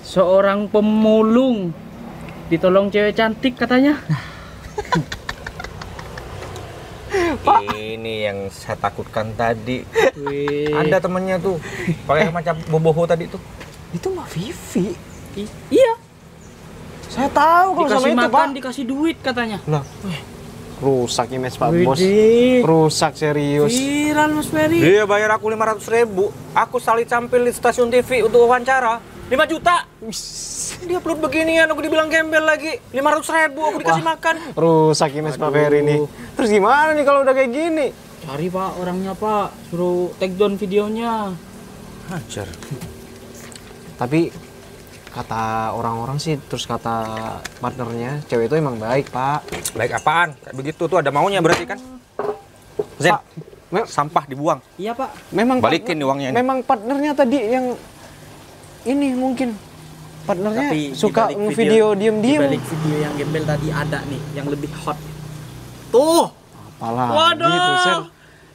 Seorang pemulung ditolong cewek cantik katanya. Ini yang saya takutkan tadi. Wih. Ada temennya tuh pakai macam boboho tadi tuh. Itu mah Vivi. Iya, Saya tahu kalau sama dikasih itu makan, Pak. dikasih duit katanya. Lah, rusak image Pak Bos. Widih. Rusak serius. Viral Mas Ferry. Dia bayar aku 500.000. Aku salih tampil di stasiun TV untuk wawancara. 5 juta. Dia upload beginian, aku dibilang gembel lagi. 500.000 aku dikasih makan. Rusak image Pak Ferry nih. Terus gimana nih kalau udah kayak gini? Cari Pak orangnya Pak, suruh take down videonya. Hajar. Tapi kata orang-orang sih, terus kata partnernya, cewek itu emang baik Pak. Baik apaan? Kayak begitu tuh ada maunya berarti kan? Zen, Pak, sampah dibuang. Iya Pak. memang Balikin nih uangnya nih. Memang partnernya tadi yang ini mungkin partnernya Tapi suka di balik ngevideo Di diem-diem. balik video yang gembel tadi ada nih yang lebih hot. Tuh. Apalah Waduh. gitu, Sen.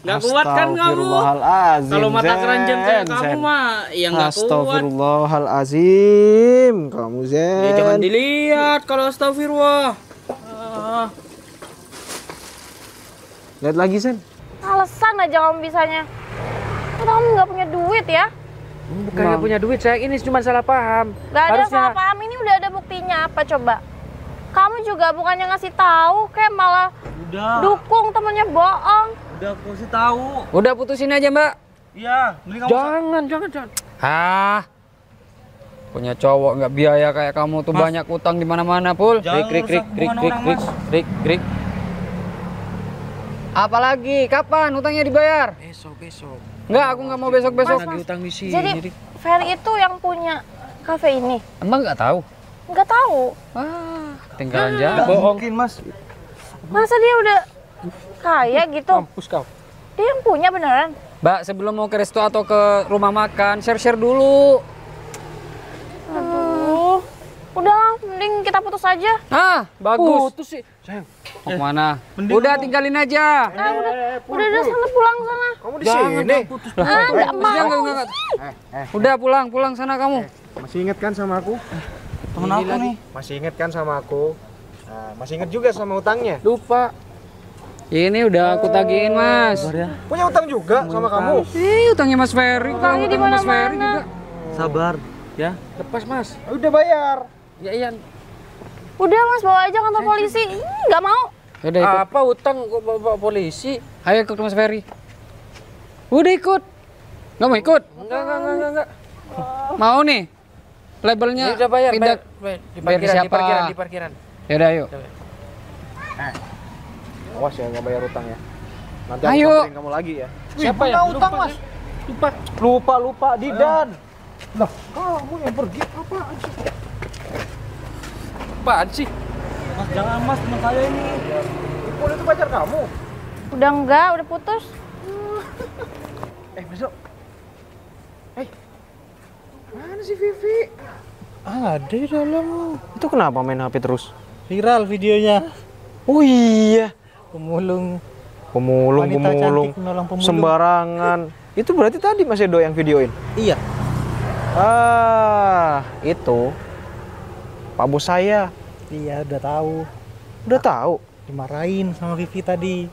Nggak kuat kan kamu? Astagfirullahalazim, Kalau mata Zen. keranjang kayak kamu Zen. mah yang nggak kuat. Astagfirullahalazim, kamu Zen. Ya, jangan dilihat kalau astagfirullah. Ah. Lihat lagi, Sen. Alasan aja kamu bisanya. Kan kamu nggak punya duit ya? Bukannya punya duit, saya ini cuma salah paham. Gak ada salah paham, ini udah ada buktinya apa coba? Kamu juga bukannya ngasih tahu, kayak malah Udah. dukung temennya bohong. Udah aku kasih tahu. Udah putusin aja, Mbak. Iya, mending kamu Jangan. Ah. Punya cowok nggak biaya kayak kamu tuh banyak utang di mana-mana, Pul. Jangan rusak hubungan orang, Mas. Rik. Apalagi kapan utangnya dibayar? besok. Enggak, aku nggak mau besok-besok. Mas, utang di sini. Jadi Ferry itu yang punya kafe ini? Emang nggak tahu? Nggak tahu. Wah, tinggalan Nggak jalan. Bohong. mungkin, Mas. Masa dia udah kaya gitu? Mampus kau. Dia yang punya beneran? Mbak, sebelum mau ke resto atau ke rumah makan, share-share dulu. Aduh. Udahlah, mending kita putus aja. Ah, bagus. Putus sih. Sayang. Mau kemana? mending Udah ngomong. tinggalin aja. Udah sana pulang sana. Kamu di sini. Nggak mau. Enggak. Udah pulang sana kamu. Masih inget kan sama aku? Temen aku nih. Masih inget kan sama aku? Nah, masih inget juga sama utangnya? Lupa. Ini udah aku tagihin, Mas. Punya utang juga sama kamu? Utangnya Mas Ferry, Utangnya di Mas mana-mana. Ferry juga. Sabar, ya. Lepas, Mas. Udah bayar. Ya iya. Udah Mas, bawa aja kantor polisi. Nggak mau. Udah ikut. Apa utang kok bawa polisi? Ayo ikut ke Mas Ferry. Udah ikut. Nggak mau ikut? Enggak. Mau nih? Labelnya Udah bayar, pindah. di Bayar siapa? di parkiran. Yaudah, ayo. Awas ya nggak bayar utang ya. Nanti aku Ayo. samperin kamu lagi ya. Siapa ya? Utang, Mas. Lupa Didan. Lah, kamu yang pergi apaan sih? Apaan sih? Mas, jangan Mas, teman saya ini. Ipul itu pacar kamu. Udah enggak, udah putus. Besok. Mana sih Vivi? Ada di dalam. Itu kenapa main HP terus? Viral videonya. Oh iya. Pemulung. Pemulung. Wanita cantik menolong pemulung. Sembarangan. Itu berarti tadi Mas Edo yang videoin? Iya. Ah, itu. Pak bos saya. Iya, udah tahu. Udah tahu. Dimarahin sama Vivi tadi.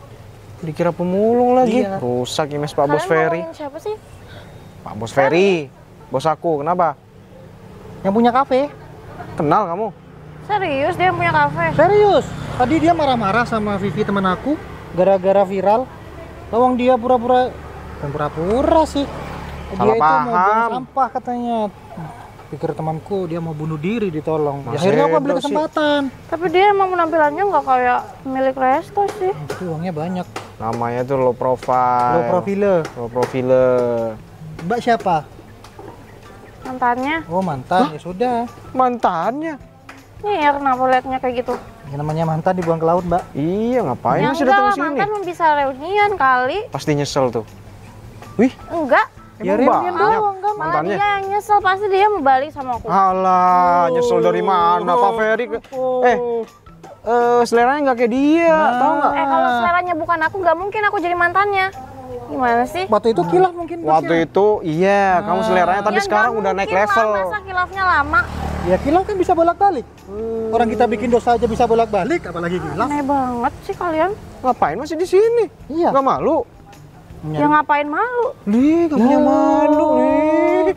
Dikira pemulung lagi. Iya. Rusak image Pak Bos Kalian Ferry. ngomongin siapa sih? Pak Bos Ferry. Bos aku, kenapa? Yang punya kafe. Kenal kamu? Serius dia yang punya kafe? Serius. Tadi dia marah-marah sama Vivi teman aku gara-gara viral. Lawang dia pura-pura, bukan pura-pura sih. Salah Dia itu mau buang paham. sampah katanya. Pikir temanku dia mau bunuh diri ditolong. Mas Akhirnya aku Edo ambil sih. kesempatan. Tapi dia emang penampilannya nggak kayak milik resto sih. Itu uangnya banyak. Namanya tuh low profile. Low profile. Low profile. Mbak siapa? Mantannya. Oh mantan. Ya sudah. Mantannya? Nih ya kenapa liatnya kayak gitu? Yang namanya mantan dibuang ke laut, Mbak. Iya, ngapain Ya masih enggak datang lah, sini? mantan mau bisa reunian kali. Pasti nyesel tuh. Wih, Enggak. Ya emang reunian banyak doang kan. Malah mantannya. dia yang nyesel, pasti dia mau balik sama aku. Alah, nyesel dari mana Pak Ferry? Seleranya nggak kayak dia, tahu nggak? Kalau seleranya bukan aku, nggak mungkin aku jadi mantannya. Gimana sih? Waktu itu kilaf mungkin bosnya. Waktu itu iya, kamu seleranya tapi Ya, sekarang nggak udah naik mungkin level. lah, masa kilafnya lama? Ya kilaf kan bisa bolak-balik. Orang kita bikin dosa aja bisa bolak-balik, apalagi kilaf. Aneh banget sih kalian. Ngapain masih di sini? Iya. Nggak malu? Ya ngapain malu? Nih, nggak punya malu nih.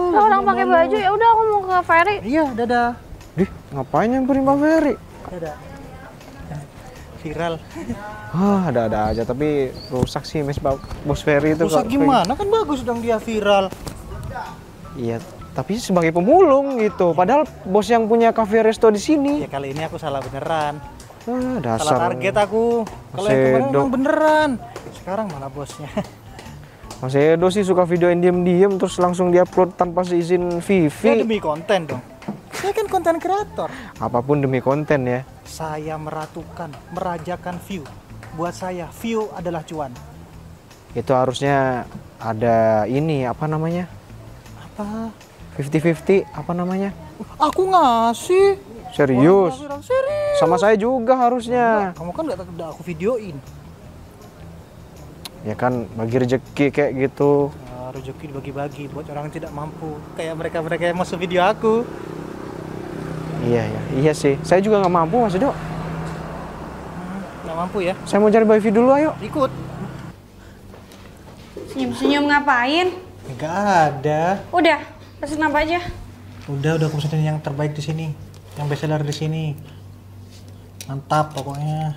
Kalau orang pakai baju ya udah aku mau ke Ferry. Iya, dadah. Dih, ngapain nyamperin Pak Ferry? Dadah. Viral. Ada aja, tapi rusak sih Mas Bos Ferry itu. Rusak gimana? Kan bagus dong dia viral. Iya, tapi sebagai pemulung gitu. Padahal bos yang punya cafe resto di sini. Ya kali ini aku salah beneran. Dasar. Salah target aku. Kalau yang kemarin Edo. emang beneran. Sekarang malah bosnya. Mas Edo sih suka videoin diem-diem terus langsung diupload tanpa seizin Ya Vivi. demi konten dong. Saya kan konten kreator. Apapun demi konten ya. Saya meratukan, merajakan view. Buat saya, view adalah cuan. Itu harusnya ada ini apa namanya? Apa? 50-50 apa namanya? Aku ngasih. Serius? Serius. Sama saya juga harusnya. Kamu kan nggak aku videoin. Ya kan bagi rezeki kayak gitu. Rezeki dibagi-bagi buat orang yang tidak mampu. Kayak mereka-mereka yang masuk video aku. Iya sih. Saya juga nggak mampu Mas Edo. Nggak mampu ya? Saya mau cari wifi dulu, ayo. Ikut. Senyum-senyum ngapain? Nggak ada. Udah, pesen apa aja? Udah aku pesenin yang terbaik di sini. Yang bestseller di sini. Mantap pokoknya.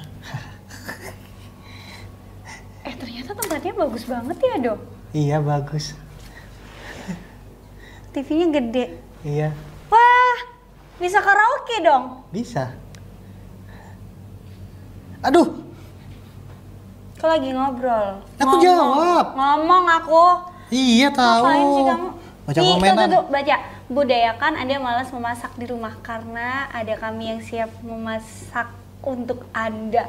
Ternyata tempatnya bagus banget ya, Do. Iya, bagus. TV-nya gede. Iya, Wah, bisa karaoke dong. bisa. Aduh, Kau lagi ngobrol. Aku jawab. Ngomong aku. iya tahu. Ngapain sih kamu? Baca Nih, komenan. tuh, baca. Budayakan Anda malas memasak di rumah karena ada kami yang siap memasak untuk Anda.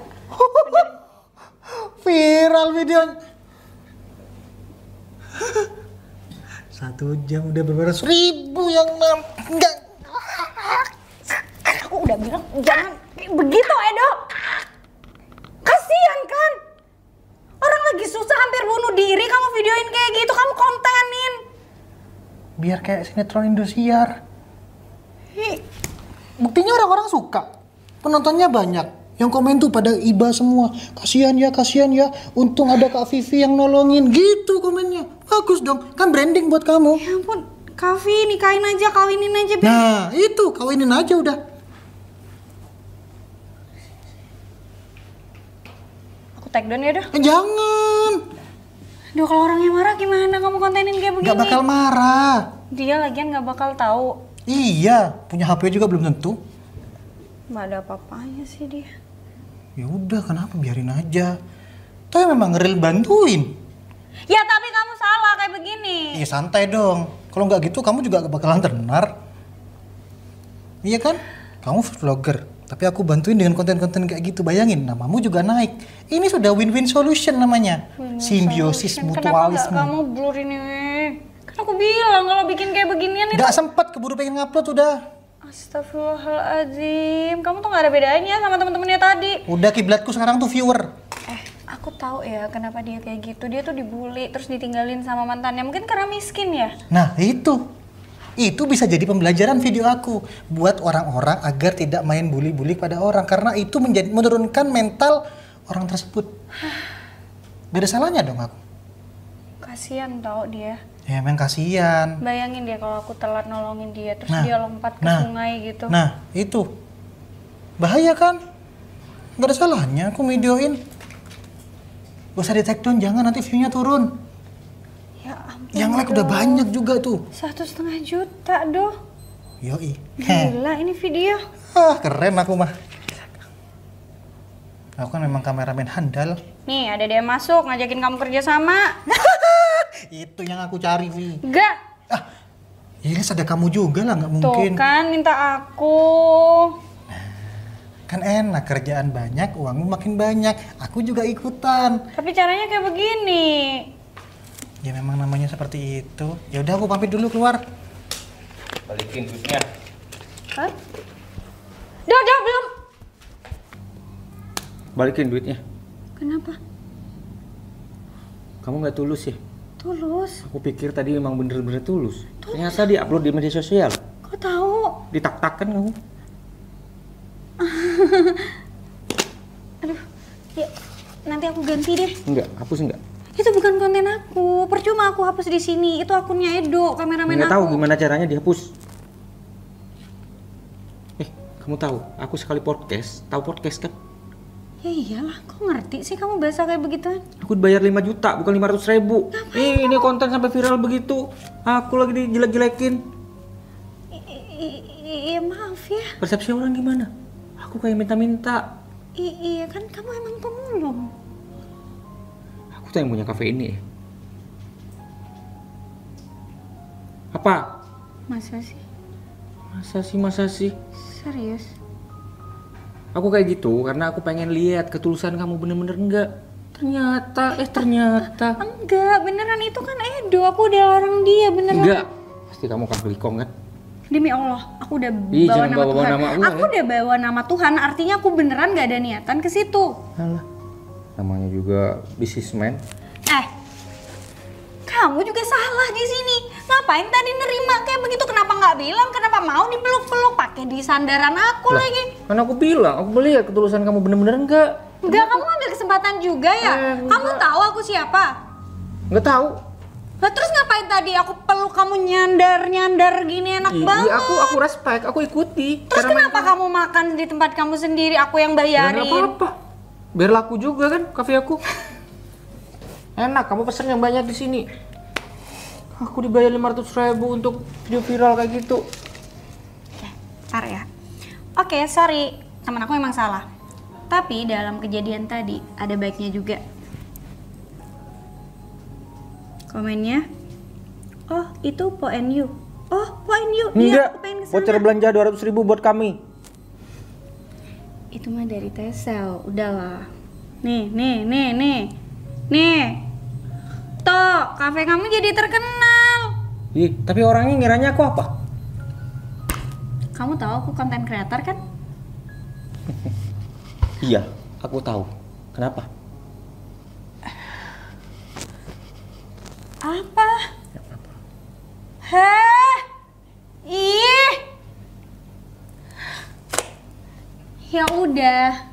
Viral video. 1 jam udah beratus ribu yang enggak. Aku udah bilang jangan begitu, Edo. Kasian kan? Orang lagi susah hampir bunuh diri, kamu videoin kayak gitu, kamu kontenin. Biar kayak sinetron Indosiar. Buktinya orang-orang suka. Penontonnya banyak. Yang komen tuh pada iba semua. Kasihan ya. Untung ada Kak Vivi yang nolongin. Gitu komennya. Bagus dong. Kan branding buat kamu. Ya ampun, Kavi nikahin aja, kawinin aja. Nah, itu kawinin aja udah. Aku take down ya, Doh. Jangan. Duh, kalau orangnya marah gimana kamu kontenin kayak begini? Gak bakal marah. Dia lagian gak bakal tahu. Iya, punya HP juga belum tentu. Gak ada apa-apanya sih dia. Ya udah, kenapa biarin aja. Toh memang real bantuin. Ya tapi kamu salah kayak begini. Iya santai dong. Kalau nggak gitu kamu juga gak bakalan tenar. Iya kan? Kamu vlogger, tapi aku bantuin dengan konten-konten kayak gitu. Bayangin, namamu juga naik. Ini sudah win-win solution namanya. Simbiosis mutualisme. Kenapa gak kamu blur ini? Kan aku bilang kalau bikin kayak beginian itu. Gak sempet, keburu pengen ngupload udah. Astagfirullahaladzim, kamu tuh gak ada bedanya sama temen-temennya tadi. Udah kiblatku sekarang tuh viewer. Aku tahu ya kenapa dia kayak gitu. Dia tuh dibully terus ditinggalin sama mantannya. Mungkin karena miskin ya. Nah itu bisa jadi pembelajaran video aku buat orang-orang agar tidak main bully-bully pada orang, karena itu menurunkan mental orang tersebut. Gak ada salahnya dong aku. Kasian tau dia. Ya emang kasihan. Bayangin dia kalau aku telat nolongin dia terus Nah, dia lompat ke sungai gitu. Nah itu bahaya kan? Gak ada salahnya aku videoin. Gak usah di take down, jangan nanti view-nya turun. Ya ampun. Yang like udah banyak juga tuh. 1,5 juta doh. Yoi. Gila ini video. Keren aku mah. Aku kan memang kameramen handal. Nih ada dia masuk ngajakin kamu kerja sama. Itu yang aku cari, Vi. Enggak. Iya, ada kamu juga lah, nggak mungkin. Tuh kan minta aku. Kan enak, kerjaan banyak, uangmu makin banyak. Aku juga ikutan. Tapi caranya kayak begini. Ya memang namanya seperti itu. Ya udah aku pamit dulu keluar. Balikin duitnya. Hah? Udah belum. Balikin duitnya. Kenapa? Kamu nggak tulus ya? Tulus. Aku pikir tadi memang bener-bener tulus. Ternyata dia upload di media sosial. Kok tahu? Ditak-takkan kamu. Aduh. Ya, nanti aku ganti deh. Enggak, hapus enggak. Itu bukan konten aku. Percuma aku hapus di sini. Itu akunnya Edo, kameramen Nggak aku. tahu gimana caranya dihapus. Kamu tahu? Aku sekali podcast. Tahu podcast kan? Ya iyalah, kok ngerti sih kamu bahasa kayak begituan? Aku dibayar 5 juta, bukan 500.000. Ini konten sampai viral begitu. Aku lagi dijelek-jelekin. Iya maaf ya. Persepsi orang gimana? Aku kayak minta-minta. Iya kan kamu emang pemulung. Aku tuh yang punya kafe ini. Apa? Masa sih? Masa sih? Serius? Aku kayak gitu karena aku pengen lihat ketulusan kamu bener-bener enggak. Ternyata. Enggak, beneran itu kan Edo. Aku udah larang dia beneran. Enggak. Pasti kamu kan belikom kan? Demi Allah, aku udah Ih, bawa jangan nama bawa-bawa Tuhan. nama Allah, Aku ya. udah bawa nama Tuhan, artinya aku beneran gak ada niatan ke situ. Alah. Namanya juga businessman. Kamu juga salah di sini. Ngapain tadi nerima kayak begitu? Kenapa nggak bilang? Kenapa mau dipeluk-peluk? Pakai di sandaran aku lagi. Kan aku bilang, aku melihat ketulusan kamu bener-bener enggak. Enggak, kamu ambil kesempatan juga ya? Kamu tahu aku siapa? Enggak tahu. Lah terus ngapain tadi aku peluk kamu nyandar gini enak banget? Iya, aku respect, aku ikuti. Terus kenapa kamu makan di tempat kamu sendiri? Aku yang bayarin. Enggak apa-apa. Biar laku juga kan kafe aku. Enak, kamu pesen yang banyak di sini. Aku dibayar 500.000 untuk video viral kayak gitu. Ntar ya. Oke, sorry. Temen aku emang salah. Tapi dalam kejadian tadi ada baiknya juga. Komennya, oh itu Po NU. Oh, Po NU. Iya, aku pengen kesana. voucher belanja 200.000 buat kami. Itu mah dari Tesel, udahlah. Nih. Tuh, kafe kamu jadi terkenal. Ih, tapi orangnya ngiranya aku apa? Kamu tahu aku konten creator kan? Iya, aku tahu. Kenapa? Apa? Heh? Ih. Ya udah.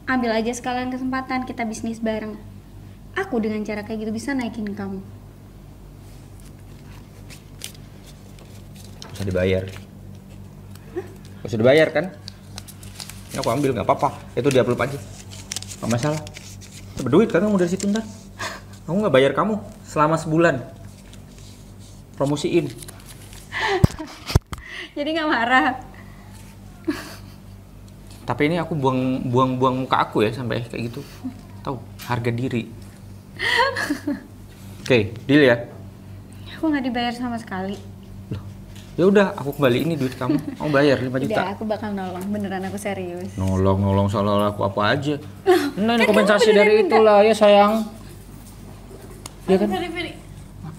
Ambil aja sekalian kesempatan kita bisnis bareng. Aku dengan cara kayak gitu bisa naikin kamu. Bisa dibayar. Bisa dibayar kan? Ini aku ambil, nggak apa-apa. Itu dia upload aja. Nggak masalah. Dapat duit kan kamu dari situ ntar. Aku nggak bayar kamu selama sebulan. Promosiin. Jadi nggak marah. Tapi ini aku buang muka aku ya sampai kayak gitu. Tahu harga diri. Oke, deal ya. Aku nggak dibayar sama sekali. Loh, ya udah aku kembali ini duit kamu. Kamu bayar 5 juta. Udah, aku bakal nolong. Beneran aku serius. Nolong soal aku apa aja. Nah, ini kompensasi dari itulah ya sayang. Ya kan? Feri.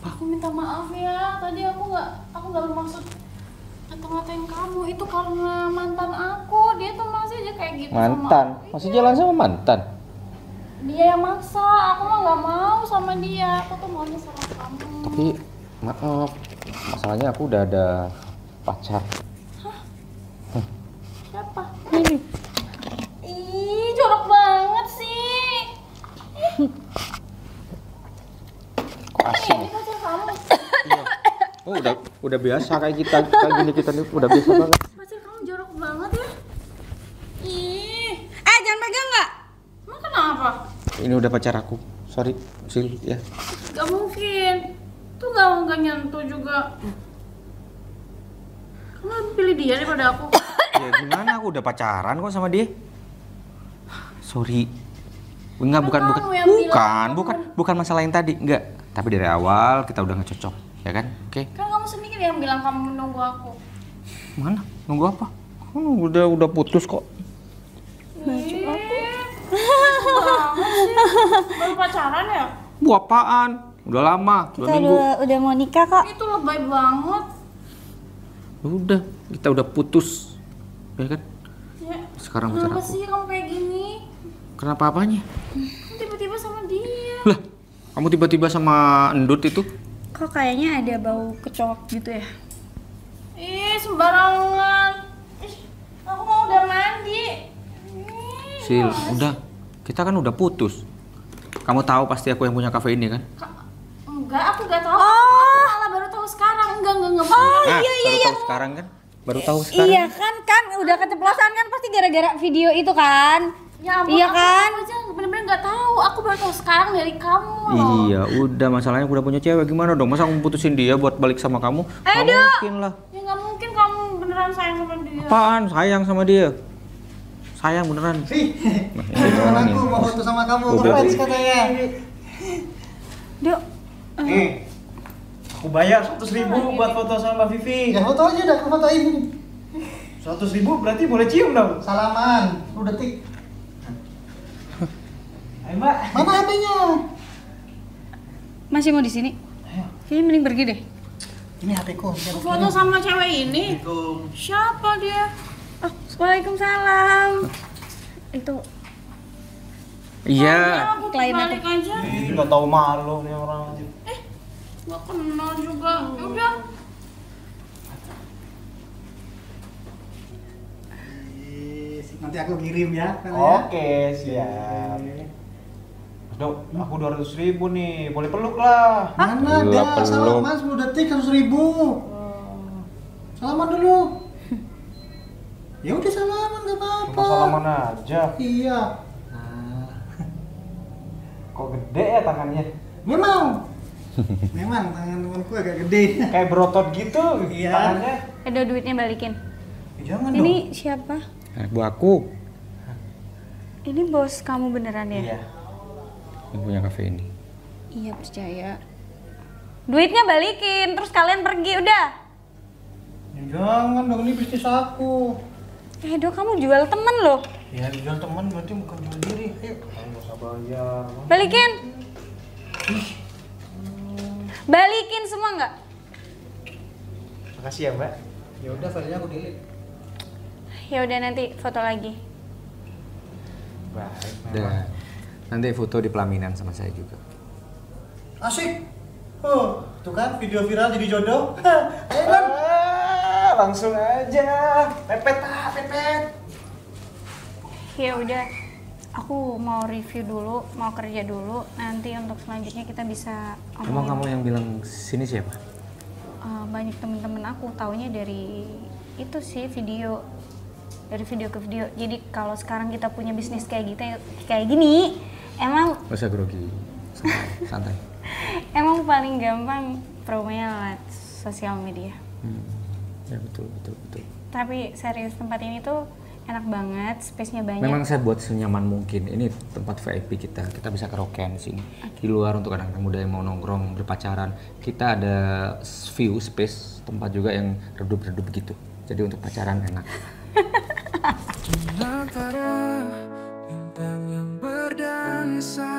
Aku minta maaf ya. Tadi aku nggak bermaksud ngata-ngatain kamu. Itu karena mantan aku. Dia tuh masih aja kayak gitu. Mantan? Masih jalan sama mantan? Dia yang maksa. Aku mah nggak mau sama dia. Aku tuh maunya sama kamu. Tapi maaf, masalahnya aku udah ada pacar. Siapa? Ini. Ih, jorok banget sih. Kok asing? Ini pacar kamu. Oh, udah biasa kayak kita gini kita nih udah biasa banget. Pacar kamu jorok banget ya. Ih, Jangan pegang nggak? emang kenapa? Ini udah pacar aku. Sorry, Sil ya. Gak mungkin. Tuh gak nyentuh juga. Kamu lebih pilih dia daripada aku. Ya gimana, aku udah pacaran kok sama dia. Sorry. Enggak, bukan masalah yang tadi, enggak. Tapi dari awal kita udah nggak cocok, ya kan? Oke. Kan kamu sendiri yang bilang kamu menunggu aku. Mana? Nunggu apa? Udah putus kok. Baru pacaran ya? Bu apaan? Udah lama, 2 minggu. Udah mau nikah kok. Itu lebay banget. Udah, kita udah putus. Ya kan? Ya, Sekarang pacar kenapa aku. sih kamu kayak gini? Kenapa apanya? Kamu tiba-tiba sama dia. Lah, kamu tiba-tiba sama endut itu? Kok kayaknya ada bau kecoak gitu ya? Ih, sembarangan. Ih, aku mau udah mandi. Sil, udah. Kita kan udah putus. Kamu tahu pasti aku yang punya kafe ini kan? Enggak, aku gak tahu. Aku malah baru tahu sekarang. Enggak. Baru tahu sekarang kan? Baru tahu sekarang. Iya kan udah keceplosan kan pasti gara-gara video itu kan? Ya ampun, Iya kan? Aku aja bener-bener gak tahu. Aku baru tahu sekarang dari kamu. Iya, udah masalahnya aku udah punya cewek, gimana dong? Masa aku putusin dia buat balik sama kamu? Nggak mungkin lah. Ya gak mungkin kamu beneran sayang sama dia. Apaan? Sayang sama dia. Sayang beneran. Teman aku mau foto sama kamu. Keren katanya. Dok, Aku bayar 100.000 buat foto sama Mbak Vivi. Ya foto aja dah, aku fotoin. 100.000 berarti boleh cium dong. Salaman, 10 detik. Ayo Mbak. Mana HP-nya? masih mau di sini? Kayaknya mending pergi deh. Ini HP-ku. Foto sama cewek ini? Siapa dia? Oh, waalaikumsalam. Itu Iya. aku balik aja. Nggak tahu malu nih orang. Nggak kenal juga. Udah. Nanti aku kirim ya. Oke, siap. Mas Dok, aku 200.000 nih, boleh peluk lah. Mana Gila, ada? peluk. Salaman 10 detik 100.000. Salaman dulu. Ya udah salaman nggak apa-apa. Cuma salaman aja. Iya. Kok gede ya tangannya? Memang. Memang tangan temanku agak gede. Kayak berotot gitu Iya. tangannya. Ada duitnya balikin. Jangan Ini siapa? Anak buah aku Ini bos kamu beneran ya? Iya. yang punya kafe ini. Iya percaya. Duitnya balikin, terus kalian pergi udah. Ya, jangan dong, ini bisnis aku. Dok, kamu jual temen loh. Ya jual teman berarti bukan jual diri. Ayo. Nggak usah bayar. Balikin. Balikin semua nggak? Makasih ya Mbak. Ya udah filenya aku delete. Ya udah nanti foto lagi. Baik. Dan nanti foto di pelaminan sama saya juga. Asik. Oh, tuh kan video viral jadi jodoh. Ayo kan. Langsung aja. Pepet ah, pepet. Ya udah. Aku mau review dulu, mau kerja dulu. Nanti untuk selanjutnya kita bisa Emang kamu yang bilang sini siapa? banyak temen-temen aku taunya dari itu sih video, dari video ke video. Jadi kalau sekarang kita punya bisnis kayak gitu, kayak gini, emang Gak usah grogi, santai. emang paling gampang promonya lewat sosial media. Ya betul. Tapi serius tempat ini tuh enak banget, space-nya banyak. Memang saya buat senyaman mungkin. Ini tempat VIP kita. Kita bisa karaokean di sini. Di luar untuk anak-anak muda yang mau nongkrong, berpacaran. Kita ada view space tempat juga yang redup-redup gitu. Jadi untuk pacaran enak. Antara bintang yang berdansa,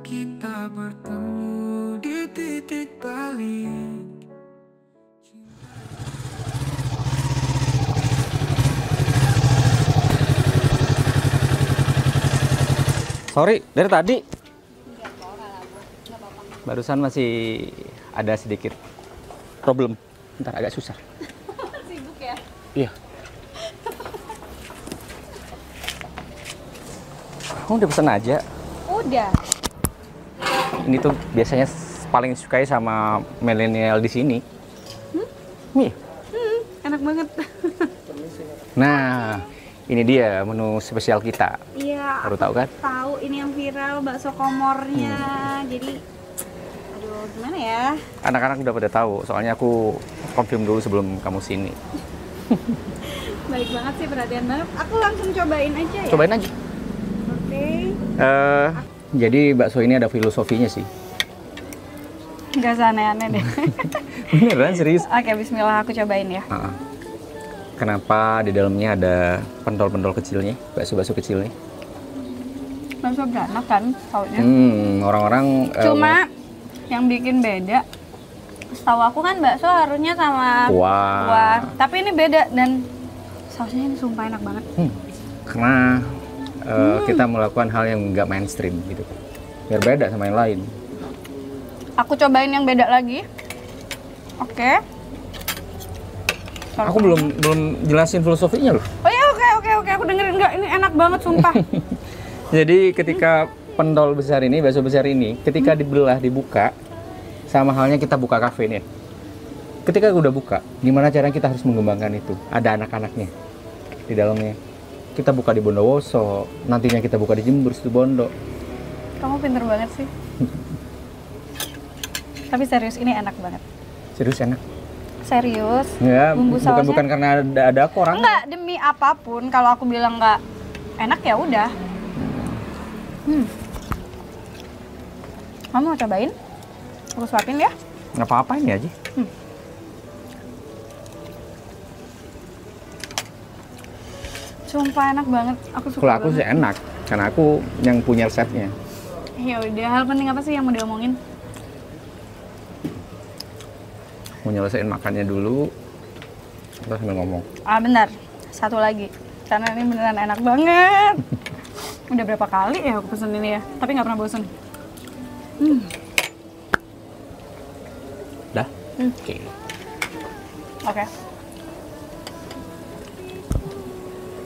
kita bertemu di titik balik. Sorry, dari tadi. Barusan masih ada sedikit problem. Ntar agak susah. Sibuk ya? Iya. Kamu udah pesen aja. Udah. Ini tuh biasanya paling sukai sama milenial di sini. Iya. Enak banget. Nah, ini dia menu spesial kita. Iya. Baru tahu kan? Tahu ini yang viral bakso komornya. Jadi, aduh gimana ya? Anak-anak udah pada tahu, soalnya aku confirm dulu sebelum kamu sini. Baik banget sih, perhatian banget. Aku langsung cobain aja ya. Cobain aja. Oke. Jadi bakso ini ada filosofinya sih. Gak aneh-aneh deh. Beneran serius? Oke, bismillah aku cobain ya. Kenapa di dalamnya ada pentol-pentol kecilnya, bakso-bakso kecilnya? Bakso beranak kan, taunya. Orang-orang Cuma yang bikin beda, setahu aku kan bakso harusnya sama kuah. Tapi ini beda dan sausnya ini sumpah enak banget. Karena kita melakukan hal yang nggak mainstream gitu, biar beda sama yang lain. Aku cobain yang beda lagi. Oke. Aku belum jelasin filosofinya loh. Oh ya, oke, aku dengerin. Enggak, ini enak banget sumpah. Jadi ketika pentol besar ini, bakso besar ini, ketika dibelah, dibuka, sama halnya kita buka kafe nih. Ketika udah buka, gimana caranya kita harus mengembangkan itu? Ada anak-anaknya di dalamnya. Kita buka di Bondowoso, nantinya kita buka di Jember, Situbondo. Kamu pinter banget sih. Tapi serius, ini enak banget. Serius enak? Serius. Ya, Bumbu sausnya. bukan karena ada aku orang. Enggak, demi apapun kalau aku bilang nggak enak ya udah. Kamu mau cobain? Aku suapin ya. Nggak apa-apa ini aja. Sumpah enak banget. Aku suka Kalau aku banget. sih enak, karena aku yang punya resepnya. Ya udah, hal penting apa sih yang mau diomongin? mau nyelesain makannya dulu, terus sambil ngomong. Benar. Satu lagi. Karena ini beneran enak banget. Udah berapa kali ya aku pesen ini ya, tapi nggak pernah bosen. Dah? Oke. Oke.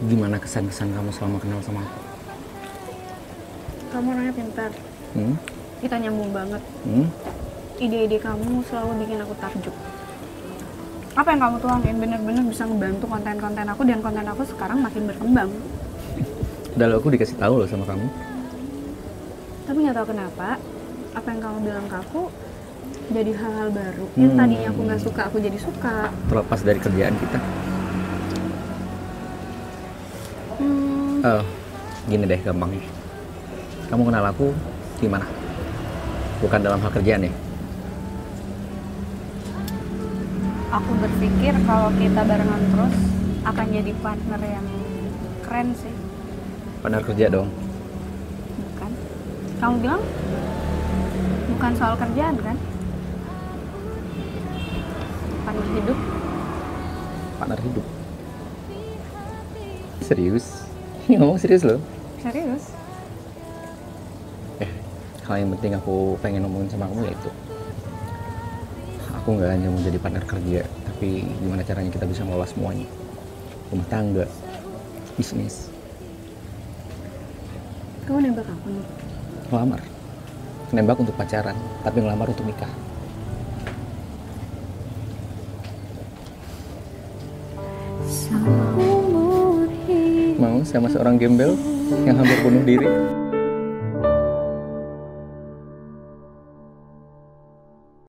Gimana kesan-kesan kamu selama kenal sama aku? Kamu orangnya pintar. Kita nyambung banget. Ide-ide kamu selalu bikin aku takjub. Apa yang kamu tuangin bener-bener bisa ngebantu konten-konten aku, dan konten aku sekarang makin berkembang. Udah lo, aku dikasih tahu loh sama kamu. Tapi nggak tahu kenapa, apa yang kamu bilang ke aku jadi hal-hal baru. Yang tadinya aku nggak suka, aku jadi suka. Terlepas dari kerjaan kita. Gini deh gampangnya. Kamu kenal aku gimana? Bukan dalam hal kerjaan ya? Aku berpikir kalau kita barengan terus akan jadi partner yang keren sih. Partner kerja dong. Bukan? Kamu bilang bukan soal kerjaan kan? Partner hidup. Partner hidup. Serius? Ini ngomong serius loh. Serius? Hal yang penting aku pengen ngomongin sama kamu yaitu aku nggak hanya mau jadi partner kerja, tapi gimana caranya kita bisa ngelola semuanya. Rumah tangga, bisnis. Kamu nembak aku nih? Ngelamar. Nembak untuk pacaran, tapi ngelamar untuk nikah. Mau sama seorang gembel yang hampir bunuh diri?